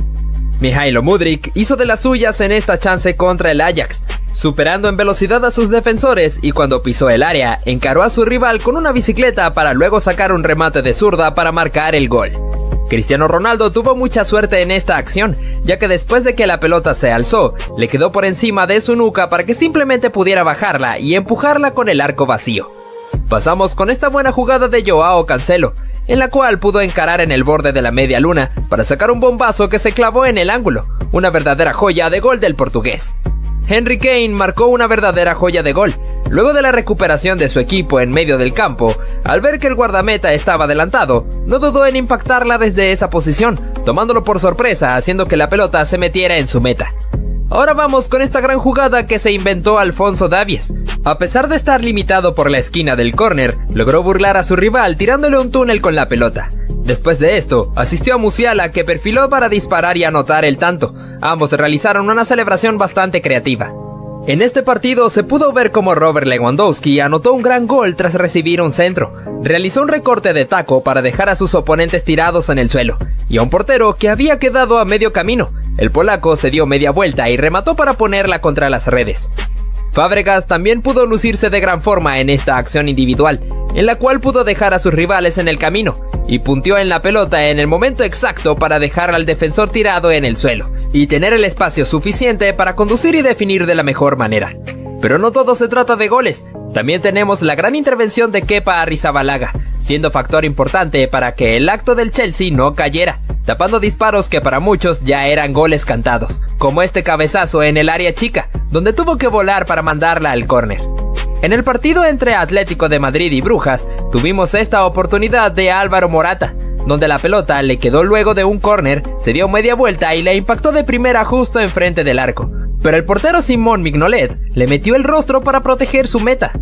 Mihailo Mudryk hizo de las suyas en esta chance contra el Ajax, superando en velocidad a sus defensores y cuando pisó el área, encaró a su rival con una bicicleta para luego sacar un remate de zurda para marcar el gol. Cristiano Ronaldo tuvo mucha suerte en esta acción, ya que después de que la pelota se alzó, le quedó por encima de su nuca para que simplemente pudiera bajarla y empujarla con el arco vacío. Pasamos con esta buena jugada de Joao Cancelo, en la cual pudo encarar en el borde de la media luna para sacar un bombazo que se clavó en el ángulo, una verdadera joya de gol del portugués. Henry Kane marcó una verdadera joya de gol, luego de la recuperación de su equipo en medio del campo. Al ver que el guardameta estaba adelantado, no dudó en impactarla desde esa posición, tomándolo por sorpresa, haciendo que la pelota se metiera en su meta. Ahora vamos con esta gran jugada que se inventó Alphonso Davies. A pesar de estar limitado por la esquina del córner, logró burlar a su rival tirándole un túnel con la pelota. Después de esto, asistió a Musiala, que perfiló para disparar y anotar el tanto. Ambos realizaron una celebración bastante creativa. En este partido se pudo ver cómo Robert Lewandowski anotó un gran gol tras recibir un centro. Realizó un recorte de taco para dejar a sus oponentes tirados en el suelo, y a un portero que había quedado a medio camino. El polaco se dio media vuelta y remató para ponerla contra las redes. Fábregas también pudo lucirse de gran forma en esta acción individual, en la cual pudo dejar a sus rivales en el camino, y punteó en la pelota en el momento exacto para dejar al defensor tirado en el suelo, y tener el espacio suficiente para conducir y definir de la mejor manera. Pero no todo se trata de goles, también tenemos la gran intervención de Kepa Arrizabalaga, siendo factor importante para que el acto del Chelsea no cayera, tapando disparos que para muchos ya eran goles cantados, como este cabezazo en el área chica, donde tuvo que volar para mandarla al córner. En el partido entre Atlético de Madrid y Brujas, tuvimos esta oportunidad de Álvaro Morata, donde la pelota le quedó luego de un córner, se dio media vuelta y le impactó de primera justo enfrente del arco. Pero el portero Simón Mignolet le metió el rostro para proteger su meta.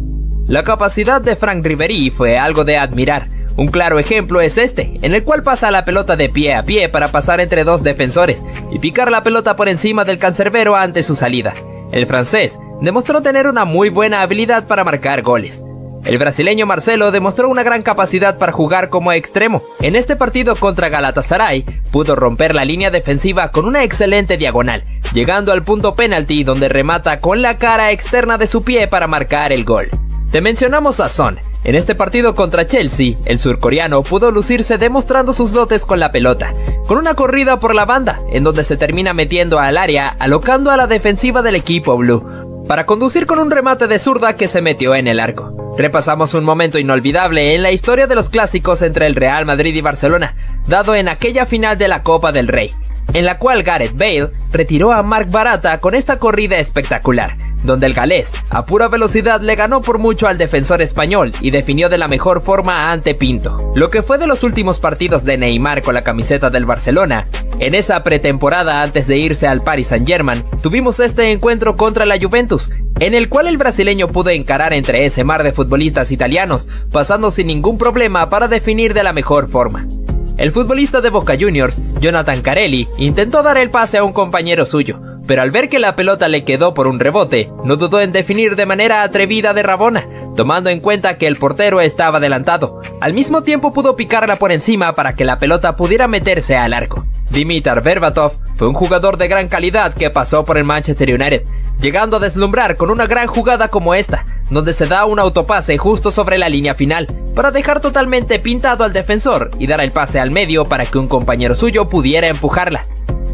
La capacidad de Franck Ribéry fue algo de admirar. Un claro ejemplo es este, en el cual pasa la pelota de pie a pie para pasar entre dos defensores y picar la pelota por encima del cancerbero ante su salida. El francés demostró tener una muy buena habilidad para marcar goles. El brasileño Marcelo demostró una gran capacidad para jugar como extremo. En este partido contra Galatasaray, pudo romper la línea defensiva con una excelente diagonal, llegando al punto penalti donde remata con la cara externa de su pie para marcar el gol. Te mencionamos a Son. En este partido contra Chelsea, el surcoreano pudo lucirse demostrando sus dotes con la pelota, con una corrida por la banda, en donde se termina metiendo al área, alocando a la defensiva del equipo blue. para conducir con un remate de zurda que se metió en el arco. Repasamos un momento inolvidable en la historia de los clásicos entre el Real Madrid y Barcelona, dado en aquella final de la Copa del Rey, en la cual Gareth Bale retiró a Marc Baratra con esta corrida espectacular, donde el galés a pura velocidad le ganó por mucho al defensor español y definió de la mejor forma ante Pinto. Lo que fue de los últimos partidos de Neymar con la camiseta del Barcelona, en esa pretemporada antes de irse al Paris Saint-Germain, tuvimos este encuentro contra la Juventus, en el cual el brasileño pudo encarar entre ese mar de futbolistas italianos, pasando sin ningún problema para definir de la mejor forma. El futbolista de Boca Juniors, Jonathan Carelli, intentó dar el pase a un compañero suyo, pero al ver que la pelota le quedó por un rebote, no dudó en definir de manera atrevida de Rabona, tomando en cuenta que el portero estaba adelantado. Al mismo tiempo pudo picarla por encima para que la pelota pudiera meterse al arco. Dimitar Berbatov fue un jugador de gran calidad que pasó por el Manchester United, llegando a deslumbrar con una gran jugada como esta, donde se da un autopase justo sobre la línea final, para dejar totalmente pintado al defensor y dar el pase al medio para que un compañero suyo pudiera empujarla.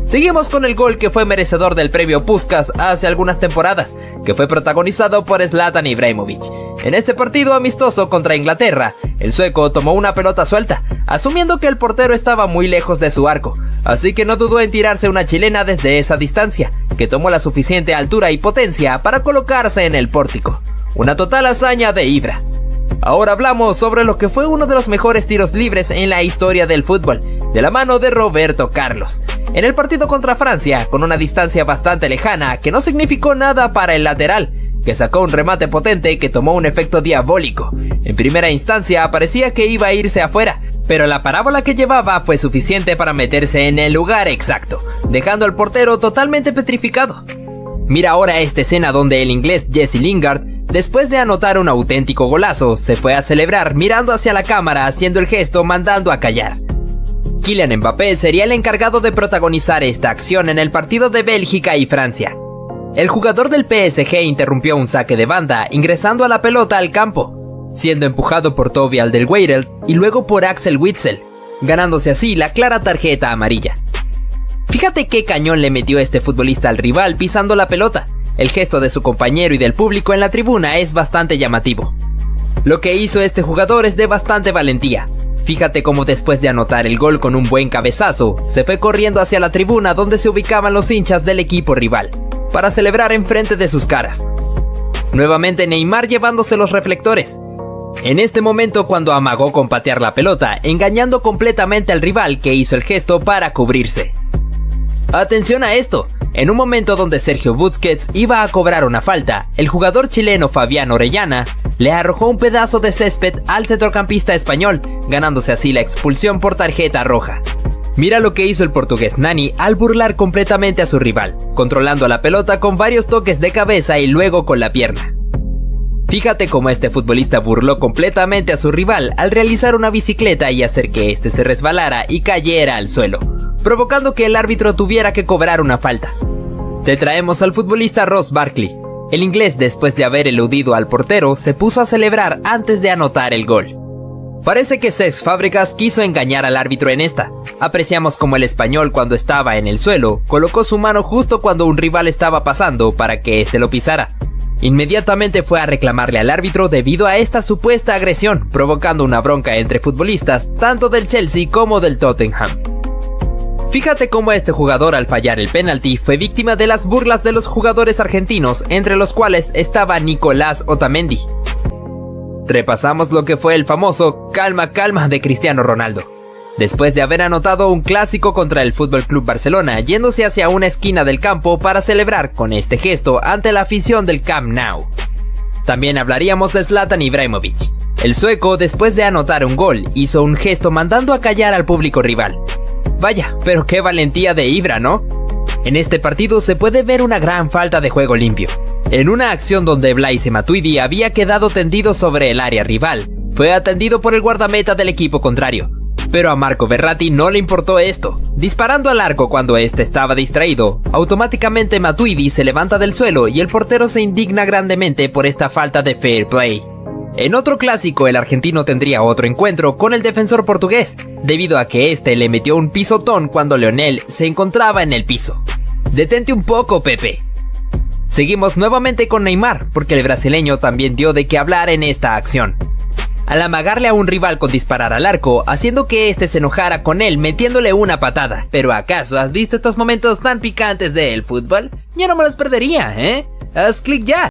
Seguimos con el gol que fue merecedor del premio Puskás hace algunas temporadas, que fue protagonizado por Zlatan Ibrahimovic. En este partido amistoso contra Inglaterra, el sueco tomó una pelota suelta, asumiendo que el portero estaba muy lejos de su arco, así que no dudó en tirarse una chilena desde esa distancia, que tomó la suficiente altura y potencia para colocarse en el pórtico. Una total hazaña de Ibra. Ahora hablamos sobre lo que fue uno de los mejores tiros libres en la historia del fútbol, de la mano de Roberto Carlos. En el partido contra Francia, con una distancia bastante lejana que no significó nada para el lateral, que sacó un remate potente que tomó un efecto diabólico. En primera instancia parecía que iba a irse afuera, pero la parábola que llevaba fue suficiente para meterse en el lugar exacto, dejando al portero totalmente petrificado. Mira ahora esta escena donde el inglés Jesse Lingard, después de anotar un auténtico golazo, se fue a celebrar mirando hacia la cámara haciendo el gesto mandando a callar. Kylian Mbappé sería el encargado de protagonizar esta acción en el partido de Bélgica y Francia. El jugador del PSG interrumpió un saque de banda ingresando a la pelota al campo, siendo empujado por Toby Alderweireld y luego por Axel Witsel, ganándose así la clara tarjeta amarilla. Fíjate qué cañón le metió este futbolista al rival pisando la pelota. El gesto de su compañero y del público en la tribuna es bastante llamativo. Lo que hizo este jugador es de bastante valentía. Fíjate cómo después de anotar el gol con un buen cabezazo, se fue corriendo hacia la tribuna donde se ubicaban los hinchas del equipo rival, para celebrar enfrente de sus caras. Nuevamente Neymar llevándose los reflectores. En este momento cuando amagó con patear la pelota, engañando completamente al rival que hizo el gesto para cubrirse. Atención a esto, en un momento donde Sergio Busquets iba a cobrar una falta, el jugador chileno Fabián Orellana le arrojó un pedazo de césped al centrocampista español, ganándose así la expulsión por tarjeta roja. Mira lo que hizo el portugués Nani al burlar completamente a su rival, controlando la pelota con varios toques de cabeza y luego con la pierna. Fíjate cómo este futbolista burló completamente a su rival al realizar una bicicleta y hacer que este se resbalara y cayera al suelo, provocando que el árbitro tuviera que cobrar una falta. Te traemos al futbolista Ross Barkley. El inglés, después de haber eludido al portero, se puso a celebrar antes de anotar el gol. Parece que Cesc Fábregas quiso engañar al árbitro en esta. Apreciamos como el español, cuando estaba en el suelo, colocó su mano justo cuando un rival estaba pasando para que éste lo pisara. Inmediatamente fue a reclamarle al árbitro debido a esta supuesta agresión, provocando una bronca entre futbolistas tanto del Chelsea como del Tottenham. Fíjate cómo este jugador al fallar el penalti fue víctima de las burlas de los jugadores argentinos, entre los cuales estaba Nicolás Otamendi. Repasamos lo que fue el famoso calma calma de Cristiano Ronaldo. Después de haber anotado un clásico contra el FC Barcelona, yéndose hacia una esquina del campo para celebrar con este gesto ante la afición del Camp Nou. También hablaríamos de Zlatan Ibrahimovic. El sueco, después de anotar un gol, hizo un gesto mandando a callar al público rival. Vaya, pero qué valentía de Ibra, ¿no? En este partido se puede ver una gran falta de juego limpio. En una acción donde Blaise Matuidi había quedado tendido sobre el área rival, fue atendido por el guardameta del equipo contrario. Pero a Marco Verratti no le importó esto. Disparando al arco cuando este estaba distraído, automáticamente Matuidi se levanta del suelo y el portero se indigna grandemente por esta falta de fair play. En otro clásico, el argentino tendría otro encuentro con el defensor portugués, debido a que este le metió un pisotón cuando Lionel se encontraba en el piso. Detente un poco, Pepe. Seguimos nuevamente con Neymar, porque el brasileño también dio de qué hablar en esta acción. Al amagarle a un rival con disparar al arco, haciendo que este se enojara con él metiéndole una patada. ¿Pero acaso has visto estos momentos tan picantes del fútbol? Yo no me los perdería, ¿eh? Haz clic ya.